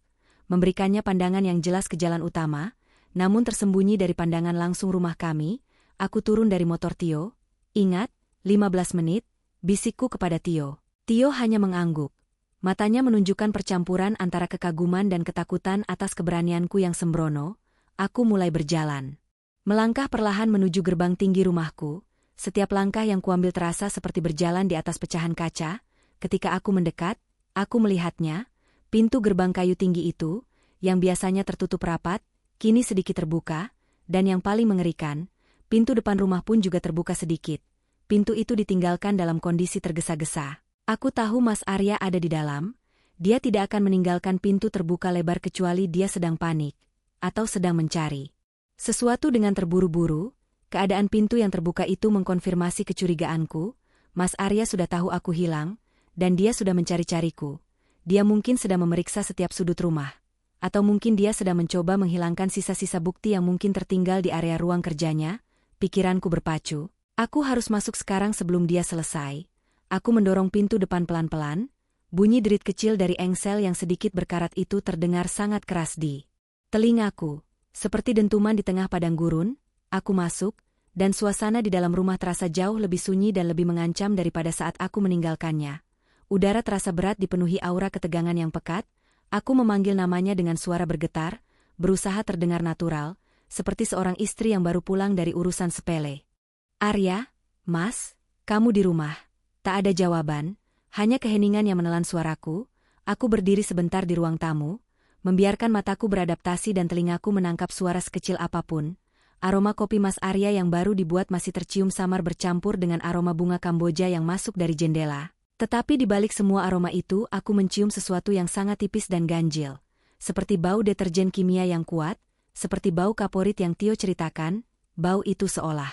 memberikannya pandangan yang jelas ke jalan utama, namun tersembunyi dari pandangan langsung rumah kami. Aku turun dari motor Tio. Ingat, 15 menit, bisikku kepada Tio. Tio hanya mengangguk. Matanya menunjukkan percampuran antara kekaguman dan ketakutan atas keberanianku yang sembrono. Aku mulai berjalan. Melangkah perlahan menuju gerbang tinggi rumahku. Setiap langkah yang kuambil terasa seperti berjalan di atas pecahan kaca. Ketika aku mendekat, aku melihatnya. Pintu gerbang kayu tinggi itu, yang biasanya tertutup rapat, kini sedikit terbuka, dan yang paling mengerikan, pintu depan rumah pun juga terbuka sedikit. Pintu itu ditinggalkan dalam kondisi tergesa-gesa. Aku tahu Mas Arya ada di dalam. Dia tidak akan meninggalkan pintu terbuka lebar kecuali dia sedang panik, atau sedang mencari sesuatu dengan terburu-buru. Keadaan pintu yang terbuka itu mengkonfirmasi kecurigaanku. Mas Arya sudah tahu aku hilang, dan dia sudah mencari-cariku. Dia mungkin sedang memeriksa setiap sudut rumah. Atau mungkin dia sedang mencoba menghilangkan sisa-sisa bukti yang mungkin tertinggal di area ruang kerjanya. Pikiranku berpacu. Aku harus masuk sekarang sebelum dia selesai. Aku mendorong pintu depan pelan-pelan. Bunyi derit kecil dari engsel yang sedikit berkarat itu terdengar sangat keras di telingaku. Seperti dentuman di tengah padang gurun, aku masuk, dan suasana di dalam rumah terasa jauh lebih sunyi dan lebih mengancam daripada saat aku meninggalkannya. Udara terasa berat dipenuhi aura ketegangan yang pekat. Aku memanggil namanya dengan suara bergetar, berusaha terdengar natural, seperti seorang istri yang baru pulang dari urusan sepele. Arya, Mas, kamu di rumah. Tak ada jawaban, hanya keheningan yang menelan suaraku. Aku berdiri sebentar di ruang tamu, membiarkan mataku beradaptasi dan telingaku menangkap suara sekecil apapun. Aroma kopi Mas Arya yang baru dibuat masih tercium samar bercampur dengan aroma bunga Kamboja yang masuk dari jendela. Tetapi di balik semua aroma itu, aku mencium sesuatu yang sangat tipis dan ganjil. Seperti bau deterjen kimia yang kuat, seperti bau kaporit yang Tio ceritakan, bau itu seolah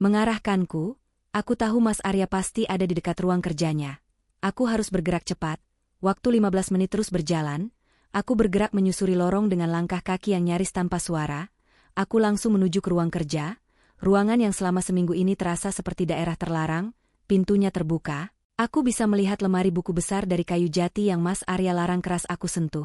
mengarahkanku. Aku tahu Mas Arya pasti ada di dekat ruang kerjanya. Aku harus bergerak cepat. Waktu 15 menit terus berjalan, aku bergerak menyusuri lorong dengan langkah kaki yang nyaris tanpa suara. Aku langsung menuju ke ruang kerja, ruangan yang selama seminggu ini terasa seperti daerah terlarang. Pintunya terbuka, aku bisa melihat lemari buku besar dari kayu jati yang Mas Arya larang keras aku sentuh.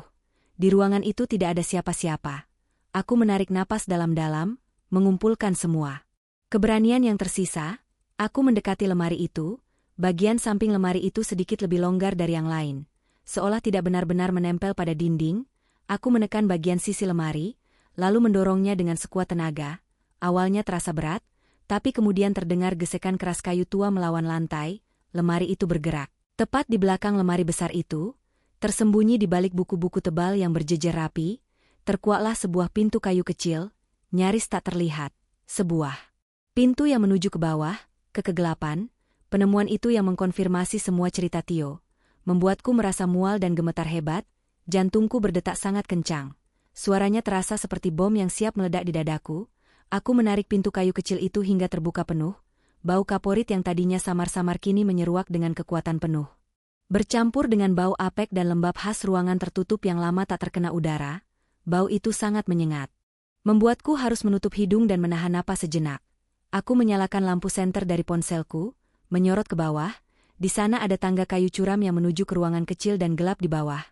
Di ruangan itu tidak ada siapa-siapa. Aku menarik napas dalam-dalam, mengumpulkan semua keberanian yang tersisa. Aku mendekati lemari itu, bagian samping lemari itu sedikit lebih longgar dari yang lain. Seolah tidak benar-benar menempel pada dinding, aku menekan bagian sisi lemari, lalu mendorongnya dengan sekuat tenaga. Awalnya terasa berat, tapi kemudian terdengar gesekan keras kayu tua melawan lantai. Lemari itu bergerak. Tepat di belakang lemari besar itu, tersembunyi di balik buku-buku tebal yang berjejer rapi, terkuaklah sebuah pintu kayu kecil, nyaris tak terlihat. Sebuah pintu yang menuju ke bawah, ke kegelapan. Penemuan itu yang mengkonfirmasi semua cerita Tio, membuatku merasa mual dan gemetar hebat. Jantungku berdetak sangat kencang. Suaranya terasa seperti bom yang siap meledak di dadaku. Aku menarik pintu kayu kecil itu hingga terbuka penuh. Bau kaporit yang tadinya samar-samar kini menyeruak dengan kekuatan penuh. Bercampur dengan bau apek dan lembab khas ruangan tertutup yang lama tak terkena udara, bau itu sangat menyengat. Membuatku harus menutup hidung dan menahan napas sejenak. Aku menyalakan lampu senter dari ponselku, menyorot ke bawah. Di sana ada tangga kayu curam yang menuju ke ruangan kecil dan gelap di bawah.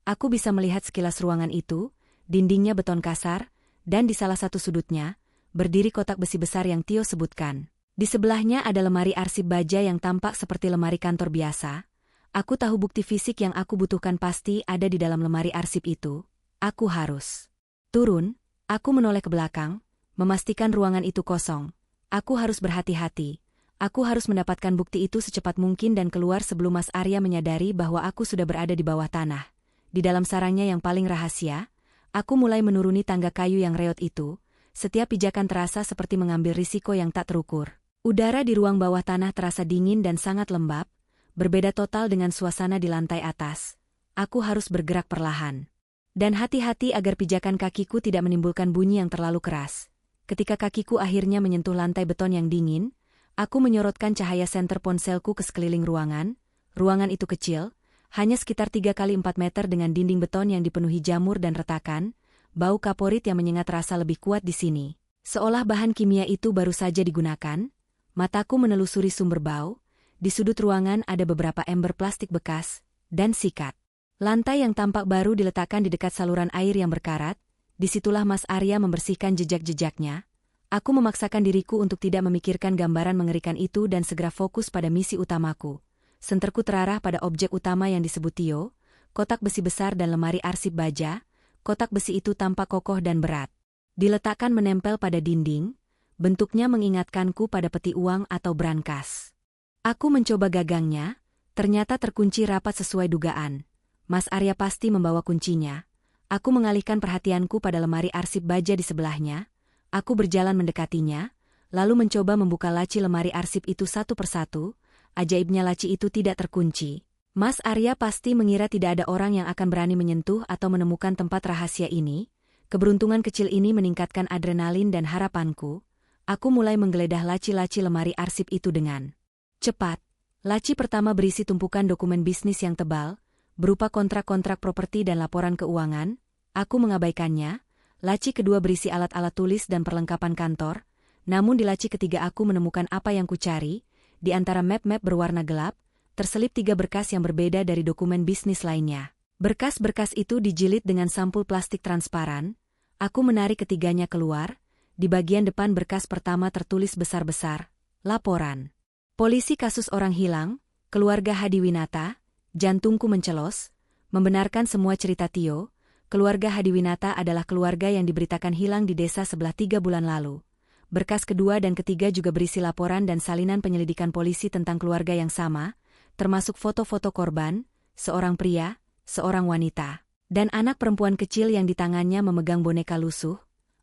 Aku bisa melihat sekilas ruangan itu. Dindingnya beton kasar, dan di salah satu sudutnya, berdiri kotak besi besar yang Tio sebutkan. Di sebelahnya ada lemari arsip baja yang tampak seperti lemari kantor biasa. Aku tahu bukti fisik yang aku butuhkan pasti ada di dalam lemari arsip itu. Aku harus turun. Aku menoleh ke belakang, memastikan ruangan itu kosong. Aku harus berhati-hati. Aku harus mendapatkan bukti itu secepat mungkin dan keluar sebelum Mas Arya menyadari bahwa aku sudah berada di bawah tanah. Di dalam sarangnya yang paling rahasia, aku mulai menuruni tangga kayu yang reot itu. Setiap pijakan terasa seperti mengambil risiko yang tak terukur. Udara di ruang bawah tanah terasa dingin dan sangat lembab, berbeda total dengan suasana di lantai atas. Aku harus bergerak perlahan. Dan hati-hati agar pijakan kakiku tidak menimbulkan bunyi yang terlalu keras. Ketika kakiku akhirnya menyentuh lantai beton yang dingin, aku menyorotkan cahaya senter ponselku ke sekeliling ruangan. Ruangan itu kecil, hanya sekitar 3 kali 4 meter dengan dinding beton yang dipenuhi jamur dan retakan. Bau kaporit yang menyengat rasa lebih kuat di sini. Seolah bahan kimia itu baru saja digunakan. Mataku menelusuri sumber bau. Di sudut ruangan ada beberapa ember plastik bekas dan sikat. Lantai yang tampak baru diletakkan di dekat saluran air yang berkarat. Disitulah Mas Arya membersihkan jejak-jejaknya. Aku memaksakan diriku untuk tidak memikirkan gambaran mengerikan itu dan segera fokus pada misi utamaku. Senterku terarah pada objek utama yang disebut Tio, kotak besi besar dan lemari arsip baja. Kotak besi itu tampak kokoh dan berat. Diletakkan menempel pada dinding, bentuknya mengingatkanku pada peti uang atau brankas. Aku mencoba gagangnya, ternyata terkunci rapat sesuai dugaan. Mas Arya pasti membawa kuncinya. Aku mengalihkan perhatianku pada lemari arsip baja di sebelahnya. Aku berjalan mendekatinya, lalu mencoba membuka laci lemari arsip itu satu persatu. Ajaibnya laci itu tidak terkunci. Mas Arya pasti mengira tidak ada orang yang akan berani menyentuh atau menemukan tempat rahasia ini. Keberuntungan kecil ini meningkatkan adrenalin dan harapanku. Aku mulai menggeledah laci-laci lemari arsip itu dengan cepat. Laci pertama berisi tumpukan dokumen bisnis yang tebal, berupa kontrak-kontrak properti dan laporan keuangan. Aku mengabaikannya. Laci kedua berisi alat-alat tulis dan perlengkapan kantor. Namun di laci ketiga aku menemukan apa yang kucari. Di antara map-map berwarna gelap, terselip 3 berkas yang berbeda dari dokumen bisnis lainnya. Berkas-berkas itu dijilid dengan sampul plastik transparan. Aku menarik ketiganya keluar. Di bagian depan berkas pertama tertulis besar-besar, laporan polisi kasus orang hilang, keluarga Hadiwinata. Jantungku mencelos, membenarkan semua cerita Tio. Keluarga Hadiwinata adalah keluarga yang diberitakan hilang di desa sebelah 3 bulan lalu. Berkas kedua dan ketiga juga berisi laporan dan salinan penyelidikan polisi tentang keluarga yang sama, termasuk foto-foto korban, seorang pria, seorang wanita, dan anak perempuan kecil yang di tangannya memegang boneka lusuh.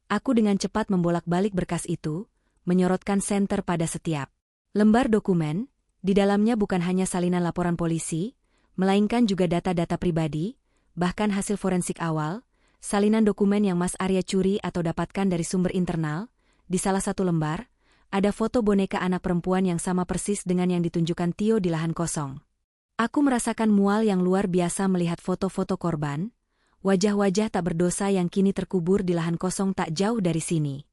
Aku dengan cepat membolak-balik berkas itu, menyorotkan senter pada setiap lembar dokumen. Di dalamnya bukan hanya salinan laporan polisi, melainkan juga data-data pribadi, bahkan hasil forensik awal, salinan dokumen yang Mas Arya curi atau dapatkan dari sumber internal. Di salah satu lembar, ada foto boneka anak perempuan yang sama persis dengan yang ditunjukkan Tio di lahan kosong. Aku merasakan mual yang luar biasa melihat foto-foto korban, wajah-wajah tak berdosa yang kini terkubur di lahan kosong tak jauh dari sini.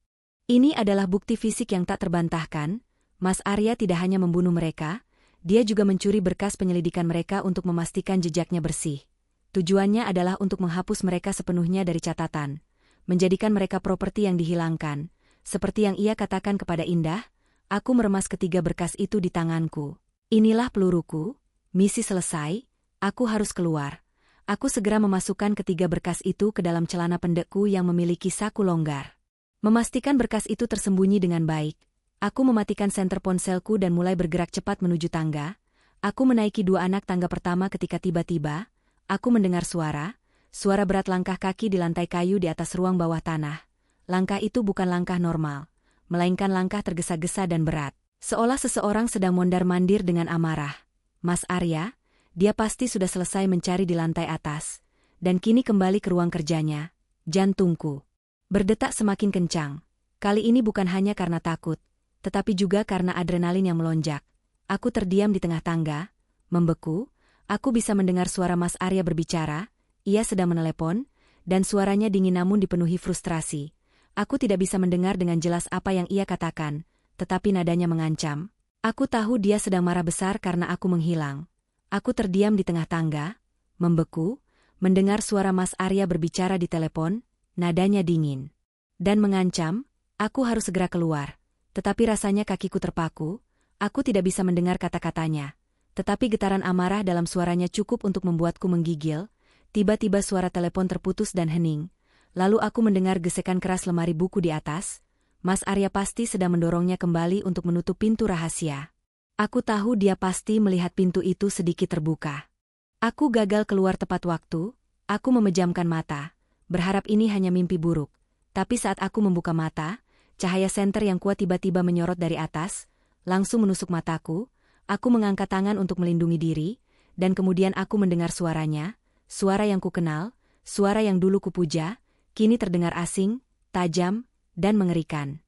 Ini adalah bukti fisik yang tak terbantahkan. Mas Arya tidak hanya membunuh mereka, dia juga mencuri berkas penyelidikan mereka untuk memastikan jejaknya bersih. Tujuannya adalah untuk menghapus mereka sepenuhnya dari catatan, menjadikan mereka properti yang dihilangkan. Seperti yang ia katakan kepada Indah, aku meremas ketiga berkas itu di tanganku. Inilah peluruku, misi selesai, aku harus keluar. Aku segera memasukkan ketiga berkas itu ke dalam celana pendekku yang memiliki saku longgar. Memastikan berkas itu tersembunyi dengan baik, aku mematikan senter ponselku dan mulai bergerak cepat menuju tangga. Aku menaiki 2 anak tangga pertama ketika tiba-tiba, aku mendengar suara berat langkah kaki di lantai kayu di atas ruang bawah tanah. Langkah itu bukan langkah normal, melainkan langkah tergesa-gesa dan berat. Seolah seseorang sedang mondar-mandir dengan amarah. Mas Arya, dia pasti sudah selesai mencari di lantai atas, dan kini kembali ke ruang kerjanya. Jantungku berdetak semakin kencang. Kali ini bukan hanya karena takut, tetapi juga karena adrenalin yang melonjak. Aku terdiam di tengah tangga, membeku. Aku bisa mendengar suara Mas Arya berbicara, ia sedang menelepon, dan suaranya dingin namun dipenuhi frustrasi. Aku tidak bisa mendengar dengan jelas apa yang ia katakan, tetapi nadanya mengancam. Aku tahu dia sedang marah besar karena aku menghilang. Aku terdiam di tengah tangga, membeku, mendengar suara Mas Arya berbicara di telepon, nadanya dingin. Dan mengancam, aku harus segera keluar. Tetapi rasanya kakiku terpaku, aku tidak bisa mendengar kata-katanya. Tetapi getaran amarah dalam suaranya cukup untuk membuatku menggigil. Tiba-tiba suara telepon terputus dan hening. Lalu aku mendengar gesekan keras lemari buku di atas. Mas Arya pasti sedang mendorongnya kembali untuk menutup pintu rahasia. Aku tahu dia pasti melihat pintu itu sedikit terbuka. Aku gagal keluar tepat waktu, aku memejamkan mata, berharap ini hanya mimpi buruk. Tapi saat aku membuka mata, cahaya senter yang kuat tiba-tiba menyorot dari atas, langsung menusuk mataku. Aku mengangkat tangan untuk melindungi diri, dan kemudian aku mendengar suaranya, suara yang kukenal, suara yang dulu kupuja, kini terdengar asing, tajam, dan mengerikan.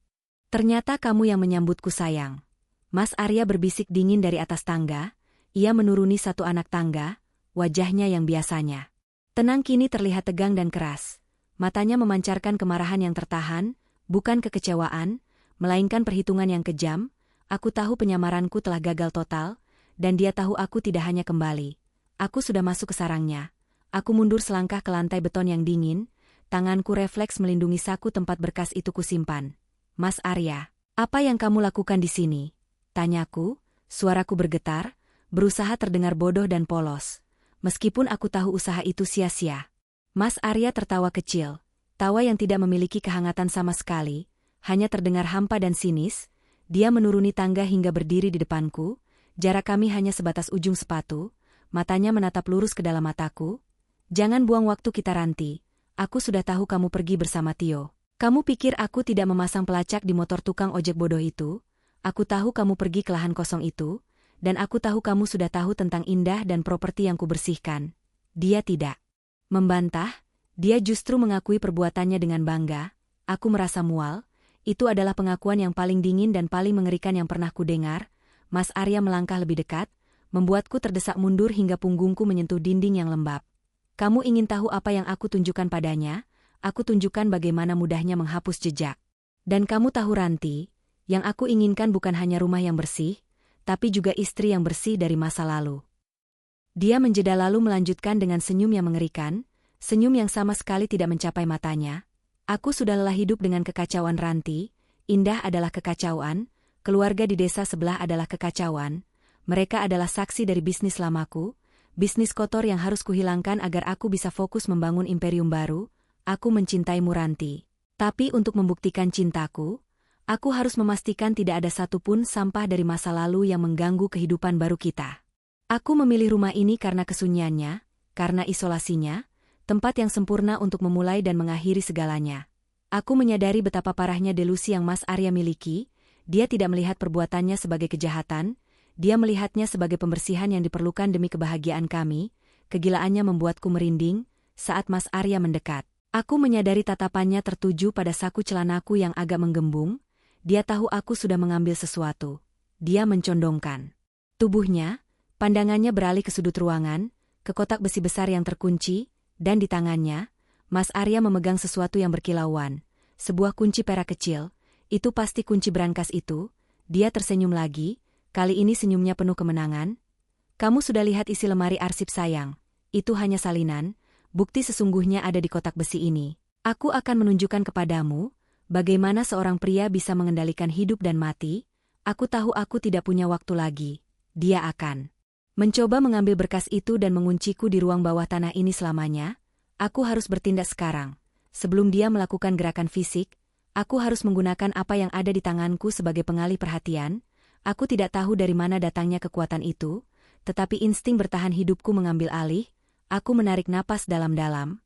Ternyata kamu yang menyambutku sayang. Mas Arya berbisik dingin dari atas tangga, ia menuruni satu anak tangga, wajahnya yang biasanya tenang kini terlihat tegang dan keras. Matanya memancarkan kemarahan yang tertahan, bukan kekecewaan, melainkan perhitungan yang kejam. Aku tahu penyamaranku telah gagal total, dan dia tahu aku tidak hanya kembali. Aku sudah masuk ke sarangnya. Aku mundur selangkah ke lantai beton yang dingin, tanganku refleks melindungi saku tempat berkas itu kusimpan. Mas Arya, apa yang kamu lakukan di sini? Tanyaku, suaraku bergetar, berusaha terdengar bodoh dan polos. Meskipun aku tahu usaha itu sia-sia. Mas Arya tertawa kecil, tawa yang tidak memiliki kehangatan sama sekali, hanya terdengar hampa dan sinis. Dia menuruni tangga hingga berdiri di depanku, jarak kami hanya sebatas ujung sepatu, matanya menatap lurus ke dalam mataku. Jangan buang waktu kita Ranti, aku sudah tahu kamu pergi bersama Tio. Kamu pikir aku tidak memasang pelacak di motor tukang ojek bodoh itu? Aku tahu kamu pergi ke lahan kosong itu, dan aku tahu kamu sudah tahu tentang Indah dan properti yang kubersihkan. Dia tidak membantah, dia justru mengakui perbuatannya dengan bangga. Aku merasa mual, itu adalah pengakuan yang paling dingin dan paling mengerikan yang pernah kudengar. Mas Arya melangkah lebih dekat, membuatku terdesak mundur hingga punggungku menyentuh dinding yang lembab. Kamu ingin tahu apa yang aku tunjukkan padanya? Aku tunjukkan bagaimana mudahnya menghapus jejak. Dan kamu tahu Ranti, yang aku inginkan bukan hanya rumah yang bersih, tapi juga istri yang bersih dari masa lalu. Dia menjeda lalu melanjutkan dengan senyum yang mengerikan, senyum yang sama sekali tidak mencapai matanya. Aku sudah lelah hidup dengan kekacauan Ranti, Indah adalah kekacauan, keluarga di desa sebelah adalah kekacauan, mereka adalah saksi dari bisnis lamaku, bisnis kotor yang harus kuhilangkan agar aku bisa fokus membangun imperium baru. Aku mencintaimu Ranti. Tapi untuk membuktikan cintaku, aku harus memastikan tidak ada satupun sampah dari masa lalu yang mengganggu kehidupan baru kita. Aku memilih rumah ini karena kesunyiannya, karena isolasinya, tempat yang sempurna untuk memulai dan mengakhiri segalanya. Aku menyadari betapa parahnya delusi yang Mas Arya miliki. Dia tidak melihat perbuatannya sebagai kejahatan, dia melihatnya sebagai pembersihan yang diperlukan demi kebahagiaan kami. Kegilaannya membuatku merinding saat Mas Arya mendekat. Aku menyadari tatapannya tertuju pada saku celanaku yang agak menggembung. Dia tahu aku sudah mengambil sesuatu. Dia mencondongkan tubuhnya, pandangannya beralih ke sudut ruangan, ke kotak besi besar yang terkunci, dan di tangannya, Mas Arya memegang sesuatu yang berkilauan, sebuah kunci perak kecil. Itu pasti kunci brankas itu. Dia tersenyum lagi, kali ini senyumnya penuh kemenangan. Kamu sudah lihat isi lemari arsip sayang. Itu hanya salinan, bukti sesungguhnya ada di kotak besi ini. Aku akan menunjukkan kepadamu, bagaimana seorang pria bisa mengendalikan hidup dan mati. Aku tahu aku tidak punya waktu lagi. Dia akan mencoba mengambil berkas itu dan mengunciku di ruang bawah tanah ini selamanya. Aku harus bertindak sekarang. Sebelum dia melakukan gerakan fisik, aku harus menggunakan apa yang ada di tanganku sebagai pengalih perhatian. Aku tidak tahu dari mana datangnya kekuatan itu, tetapi insting bertahan hidupku mengambil alih. Aku menarik napas dalam-dalam,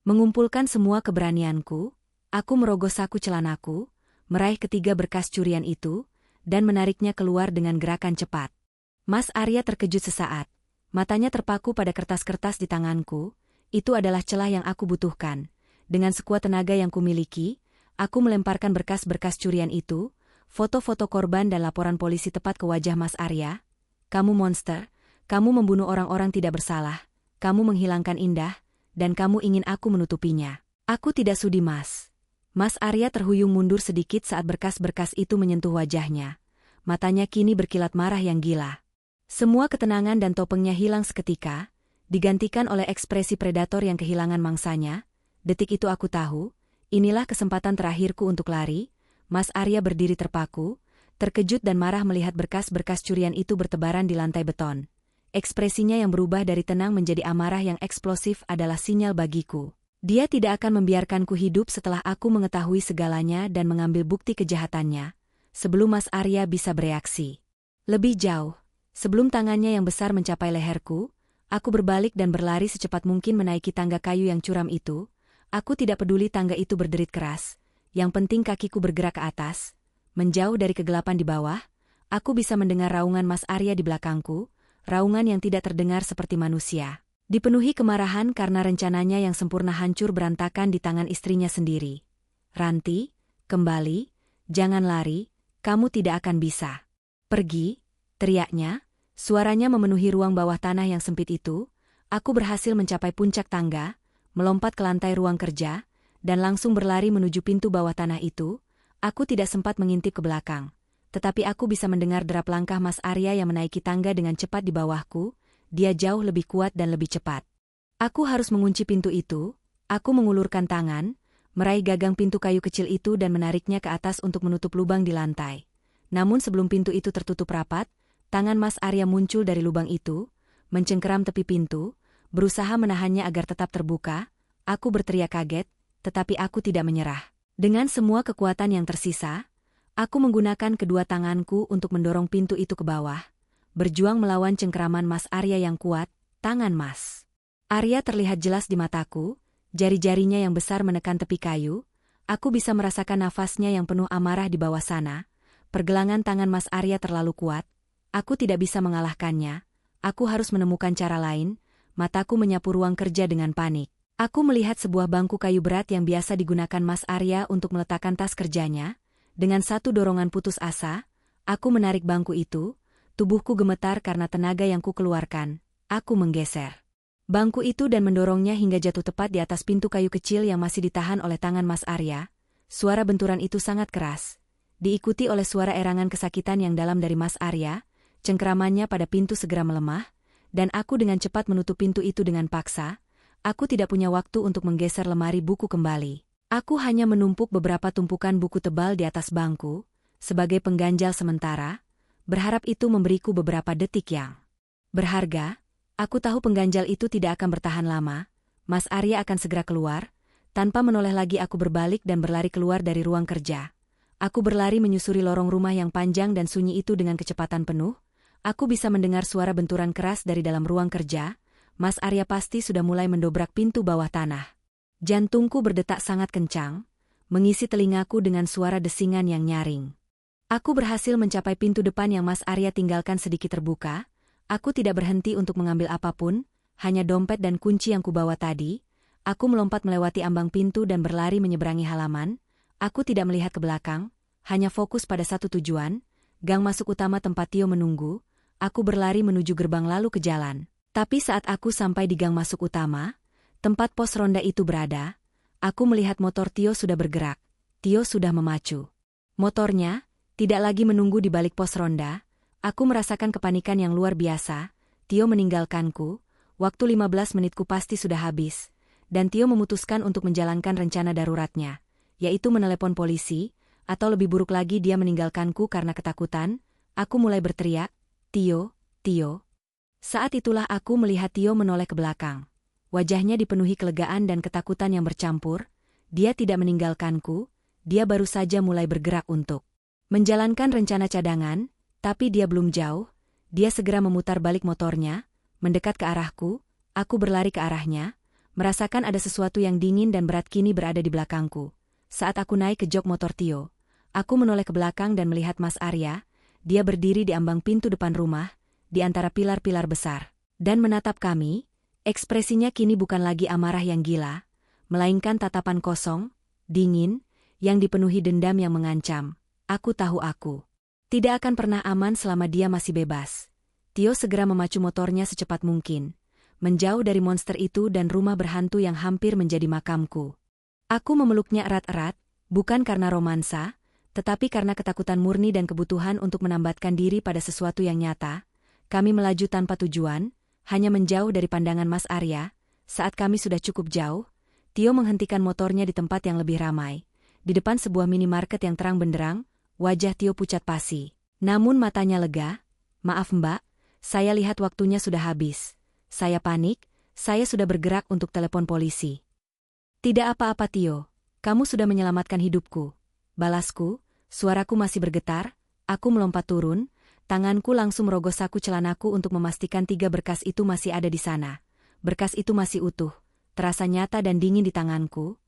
mengumpulkan semua keberanianku. Aku merogoh saku celanaku, meraih ketiga berkas curian itu, dan menariknya keluar dengan gerakan cepat. Mas Arya terkejut sesaat. Matanya terpaku pada kertas-kertas di tanganku. Itu adalah celah yang aku butuhkan. Dengan sekuat tenaga yang kumiliki, aku melemparkan berkas-berkas curian itu, foto-foto korban dan laporan polisi tepat ke wajah Mas Arya. Kamu monster, kamu membunuh orang-orang tidak bersalah, kamu menghilangkan Indah, dan kamu ingin aku menutupinya. Aku tidak sudi, Mas. Mas Arya terhuyung mundur sedikit saat berkas-berkas itu menyentuh wajahnya. Matanya kini berkilat marah yang gila. Semua ketenangan dan topengnya hilang seketika, digantikan oleh ekspresi predator yang kehilangan mangsanya. Detik itu aku tahu, inilah kesempatan terakhirku untuk lari. Mas Arya berdiri terpaku, terkejut dan marah melihat berkas-berkas curian itu bertebaran di lantai beton. Ekspresinya yang berubah dari tenang menjadi amarah yang eksplosif adalah sinyal bagiku. Dia tidak akan membiarkanku hidup setelah aku mengetahui segalanya dan mengambil bukti kejahatannya, sebelum Mas Arya bisa bereaksi. Lebih jauh, sebelum tangannya yang besar mencapai leherku, aku berbalik dan berlari secepat mungkin menaiki tangga kayu yang curam itu. Aku tidak peduli tangga itu berderit keras, yang penting kakiku bergerak ke atas. Menjauh dari kegelapan di bawah, aku bisa mendengar raungan Mas Arya di belakangku, raungan yang tidak terdengar seperti manusia. Dipenuhi kemarahan karena rencananya yang sempurna hancur berantakan di tangan istrinya sendiri. Ranti, kembali, jangan lari, kamu tidak akan bisa. Pergi, teriaknya, suaranya memenuhi ruang bawah tanah yang sempit itu. Aku berhasil mencapai puncak tangga, melompat ke lantai ruang kerja, dan langsung berlari menuju pintu bawah tanah itu. Aku tidak sempat mengintip ke belakang, tetapi aku bisa mendengar derap langkah Mas Arya yang menaiki tangga dengan cepat di bawahku. Dia jauh lebih kuat dan lebih cepat. Aku harus mengunci pintu itu. Aku mengulurkan tangan, meraih gagang pintu kayu kecil itu dan menariknya ke atas untuk menutup lubang di lantai. Namun sebelum pintu itu tertutup rapat, tangan Mas Arya muncul dari lubang itu, mencengkeram tepi pintu, berusaha menahannya agar tetap terbuka. Aku berteriak kaget, tetapi aku tidak menyerah. Dengan semua kekuatan yang tersisa, aku menggunakan kedua tanganku untuk mendorong pintu itu ke bawah, berjuang melawan cengkeraman Mas Arya yang kuat. Tangan Mas Arya terlihat jelas di mataku, jari-jarinya yang besar menekan tepi kayu. Aku bisa merasakan nafasnya yang penuh amarah di bawah sana. Pergelangan tangan Mas Arya terlalu kuat. Aku tidak bisa mengalahkannya. Aku harus menemukan cara lain. Mataku menyapu ruang kerja dengan panik. Aku melihat sebuah bangku kayu berat yang biasa digunakan Mas Arya untuk meletakkan tas kerjanya. Dengan satu dorongan putus asa, aku menarik bangku itu. Tubuhku gemetar karena tenaga yang kukeluarkan. Aku menggeser bangku itu dan mendorongnya hingga jatuh tepat di atas pintu kayu kecil yang masih ditahan oleh tangan Mas Arya. Suara benturan itu sangat keras, diikuti oleh suara erangan kesakitan yang dalam dari Mas Arya. Cengkeramannya pada pintu segera melemah, dan aku dengan cepat menutup pintu itu dengan paksa. Aku tidak punya waktu untuk menggeser lemari buku kembali. Aku hanya menumpuk beberapa tumpukan buku tebal di atas bangku, sebagai pengganjal sementara, berharap itu memberiku beberapa detik yang berharga. Aku tahu pengganjal itu tidak akan bertahan lama. Mas Arya akan segera keluar. Tanpa menoleh lagi aku berbalik dan berlari keluar dari ruang kerja. Aku berlari menyusuri lorong rumah yang panjang dan sunyi itu dengan kecepatan penuh. Aku bisa mendengar suara benturan keras dari dalam ruang kerja. Mas Arya pasti sudah mulai mendobrak pintu bawah tanah. Jantungku berdetak sangat kencang. mengisi telingaku dengan suara desingan yang nyaring. Aku berhasil mencapai pintu depan yang Mas Arya tinggalkan sedikit terbuka. Aku tidak berhenti untuk mengambil apapun, hanya dompet dan kunci yang kubawa tadi. Aku melompat melewati ambang pintu dan berlari menyeberangi halaman. Aku tidak melihat ke belakang, hanya fokus pada satu tujuan, gang masuk utama tempat Tio menunggu. Aku berlari menuju gerbang lalu ke jalan. Tapi saat aku sampai di gang masuk utama, tempat pos ronda itu berada, aku melihat motor Tio sudah bergerak. Tio sudah memacu. Motornya tidak lagi menunggu di balik pos ronda. Aku merasakan kepanikan yang luar biasa. Tio meninggalkanku. Waktu 15 menitku pasti sudah habis. Dan Tio memutuskan untuk menjalankan rencana daruratnya, yaitu menelepon polisi, atau lebih buruk lagi dia meninggalkanku karena ketakutan. Aku mulai berteriak, "Tio, Tio." Saat itulah aku melihat Tio menoleh ke belakang. Wajahnya dipenuhi kelegaan dan ketakutan yang bercampur. Dia tidak meninggalkanku, dia baru saja mulai bergerak untuk menjalankan rencana cadangan, tapi dia belum jauh. Dia segera memutar balik motornya, mendekat ke arahku. Aku berlari ke arahnya, merasakan ada sesuatu yang dingin dan berat kini berada di belakangku. Saat aku naik ke jok motor Tio, aku menoleh ke belakang dan melihat Mas Arya. Dia berdiri di ambang pintu depan rumah, di antara pilar-pilar besar, dan menatap kami. Ekspresinya kini bukan lagi amarah yang gila, melainkan tatapan kosong, dingin, yang dipenuhi dendam yang mengancam. Aku tahu aku tidak akan pernah aman selama dia masih bebas. Tio segera memacu motornya secepat mungkin, menjauh dari monster itu dan rumah berhantu yang hampir menjadi makamku. Aku memeluknya erat-erat, bukan karena romansa, tetapi karena ketakutan murni dan kebutuhan untuk menambatkan diri pada sesuatu yang nyata. Kami melaju tanpa tujuan, hanya menjauh dari pandangan Mas Arya. Saat kami sudah cukup jauh, Tio menghentikan motornya di tempat yang lebih ramai. Di depan sebuah minimarket yang terang benderang, wajah Tio pucat pasi. Namun matanya lega. "Maaf Mbak, saya lihat waktunya sudah habis." Saya panik, saya sudah bergerak untuk telepon polisi. "Tidak apa-apa Tio, kamu sudah menyelamatkan hidupku." Balasku, suaraku masih bergetar. Aku melompat turun, tanganku langsung merogoh saku celanaku untuk memastikan 3 berkas itu masih ada di sana. Berkas itu masih utuh, terasa nyata dan dingin di tanganku.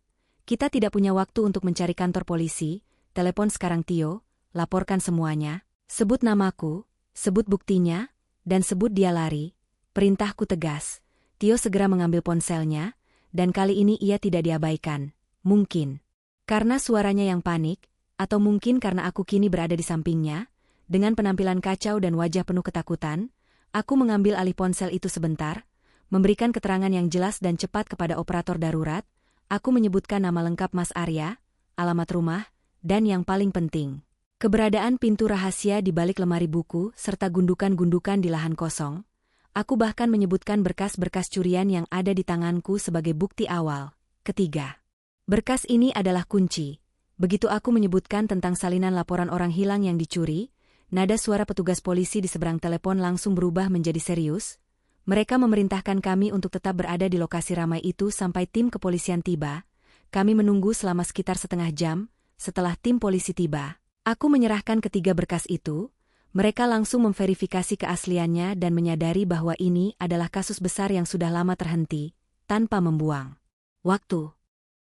"Kita tidak punya waktu untuk mencari kantor polisi. Telepon sekarang Tio, laporkan semuanya. Sebut namaku, sebut buktinya, dan sebut dia lari." Perintahku tegas. Tio segera mengambil ponselnya, dan kali ini ia tidak diabaikan. Mungkin karena suaranya yang panik, atau mungkin karena aku kini berada di sampingnya, dengan penampilan kacau dan wajah penuh ketakutan, aku mengambil alih ponsel itu sebentar, memberikan keterangan yang jelas dan cepat kepada operator darurat. Aku menyebutkan nama lengkap Mas Arya, alamat rumah, dan yang paling penting, keberadaan pintu rahasia di balik lemari buku serta gundukan-gundukan di lahan kosong. Aku bahkan menyebutkan berkas-berkas curian yang ada di tanganku sebagai bukti awal. Ketiga, berkas ini adalah kunci. Begitu aku menyebutkan tentang salinan laporan orang hilang yang dicuri, nada suara petugas polisi di seberang telepon langsung berubah menjadi serius. Mereka memerintahkan kami untuk tetap berada di lokasi ramai itu sampai tim kepolisian tiba. Kami menunggu selama sekitar setengah jam. Setelah tim polisi tiba, aku menyerahkan ketiga berkas itu. Mereka langsung memverifikasi keasliannya dan menyadari bahwa ini adalah kasus besar yang sudah lama terhenti, tanpa membuang waktu.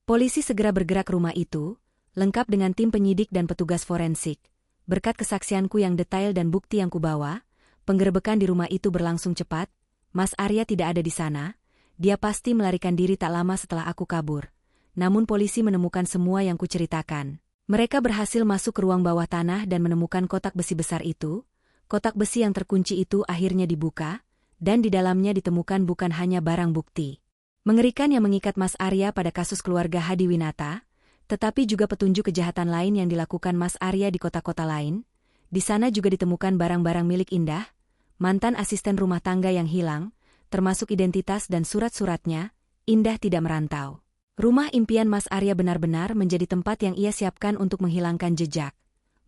Polisi segera bergerak ke rumah itu, lengkap dengan tim penyidik dan petugas forensik. Berkat kesaksianku yang detail dan bukti yang kubawa, penggerebekan di rumah itu berlangsung cepat. Mas Arya tidak ada di sana. Dia pasti melarikan diri tak lama setelah aku kabur. Namun polisi menemukan semua yang kuceritakan. Mereka berhasil masuk ke ruang bawah tanah dan menemukan kotak besi besar itu. Kotak besi yang terkunci itu akhirnya dibuka, dan di dalamnya ditemukan bukan hanya barang bukti mengerikan yang mengikat Mas Arya pada kasus keluarga Hadiwinata, tetapi juga petunjuk kejahatan lain yang dilakukan Mas Arya di kota-kota lain. Di sana juga ditemukan barang-barang milik Indah, mantan asisten rumah tangga yang hilang, termasuk identitas dan surat-suratnya. Indah tidak merantau. Rumah impian Mas Arya benar-benar menjadi tempat yang ia siapkan untuk menghilangkan jejak,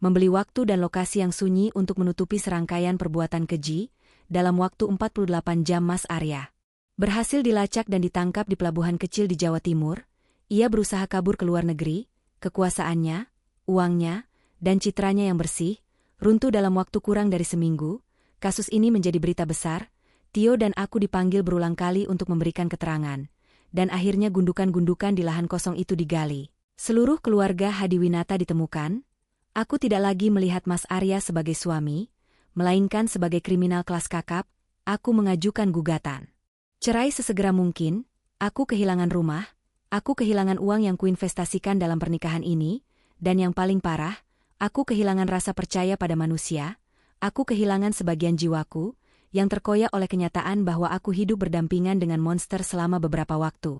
membeli waktu dan lokasi yang sunyi untuk menutupi serangkaian perbuatan keji. Dalam waktu 48 jam Mas Arya berhasil dilacak dan ditangkap di pelabuhan kecil di Jawa Timur. Ia berusaha kabur ke luar negeri. Kekuasaannya, uangnya, dan citranya yang bersih runtuh dalam waktu kurang dari seminggu. Kasus ini menjadi berita besar. Tio dan aku dipanggil berulang kali untuk memberikan keterangan, dan akhirnya gundukan-gundukan di lahan kosong itu digali. Seluruh keluarga Hadiwinata ditemukan. Aku tidak lagi melihat Mas Arya sebagai suami, melainkan sebagai kriminal kelas kakap. Aku mengajukan gugatan cerai sesegera mungkin. Aku kehilangan rumah, aku kehilangan uang yang kuinvestasikan dalam pernikahan ini, dan yang paling parah, aku kehilangan rasa percaya pada manusia. Aku kehilangan sebagian jiwaku, yang terkoyak oleh kenyataan bahwa aku hidup berdampingan dengan monster selama beberapa waktu.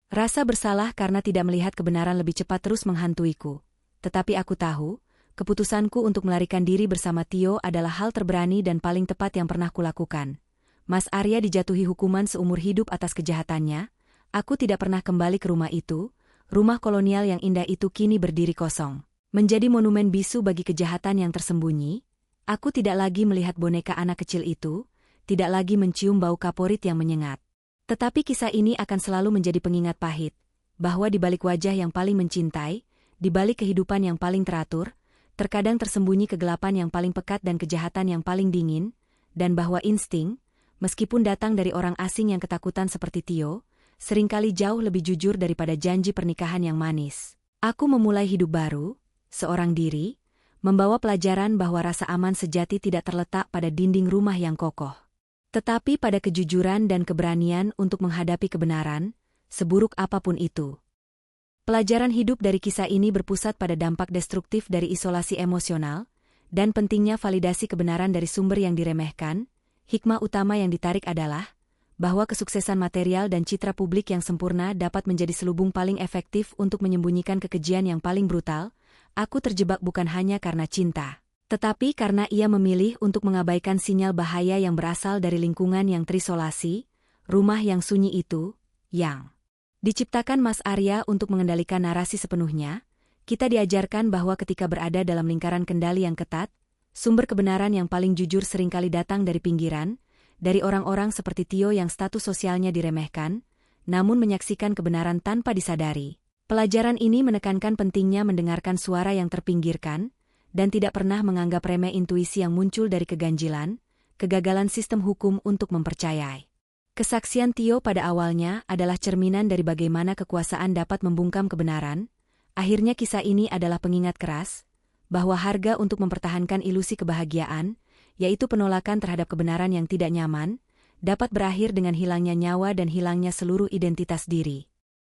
Rasa bersalah karena tidak melihat kebenaran lebih cepat terus menghantuiku. Tetapi aku tahu, keputusanku untuk melarikan diri bersama Tio adalah hal terberani dan paling tepat yang pernah kulakukan. Mas Arya dijatuhi hukuman seumur hidup atas kejahatannya. Aku tidak pernah kembali ke rumah itu. Rumah kolonial yang indah itu kini berdiri kosong, menjadi monumen bisu bagi kejahatan yang tersembunyi. Aku tidak lagi melihat boneka anak kecil itu, tidak lagi mencium bau kaporit yang menyengat. Tetapi kisah ini akan selalu menjadi pengingat pahit, bahwa di balik wajah yang paling mencintai, di balik kehidupan yang paling teratur, terkadang tersembunyi kegelapan yang paling pekat dan kejahatan yang paling dingin, dan bahwa insting, meskipun datang dari orang asing yang ketakutan seperti Tio, seringkali jauh lebih jujur daripada janji pernikahan yang manis. Aku memulai hidup baru, seorang diri, membawa pelajaran bahwa rasa aman sejati tidak terletak pada dinding rumah yang kokoh, tetapi pada kejujuran dan keberanian untuk menghadapi kebenaran, seburuk apapun itu. Pelajaran hidup dari kisah ini berpusat pada dampak destruktif dari isolasi emosional, dan pentingnya validasi kebenaran dari sumber yang diremehkan. Hikmah utama yang ditarik adalah bahwa kesuksesan material dan citra publik yang sempurna dapat menjadi selubung paling efektif untuk menyembunyikan kekejian yang paling brutal. Aku terjebak bukan hanya karena cinta, tetapi karena ia memilih untuk mengabaikan sinyal bahaya yang berasal dari lingkungan yang terisolasi, rumah yang sunyi itu, yang diciptakan Mas Arya untuk mengendalikan narasi sepenuhnya. Kita diajarkan bahwa ketika berada dalam lingkaran kendali yang ketat, sumber kebenaran yang paling jujur seringkali datang dari pinggiran, dari orang-orang seperti Tio yang status sosialnya diremehkan, namun menyaksikan kebenaran tanpa disadari. Pelajaran ini menekankan pentingnya mendengarkan suara yang terpinggirkan, dan tidak pernah menganggap remeh intuisi yang muncul dari keganjilan, kegagalan sistem hukum untuk mempercayai. Kesaksian Tio pada awalnya adalah cerminan dari bagaimana kekuasaan dapat membungkam kebenaran. Akhirnya kisah ini adalah pengingat keras, bahwa harga untuk mempertahankan ilusi kebahagiaan, yaitu penolakan terhadap kebenaran yang tidak nyaman, dapat berakhir dengan hilangnya nyawa dan hilangnya seluruh identitas diri.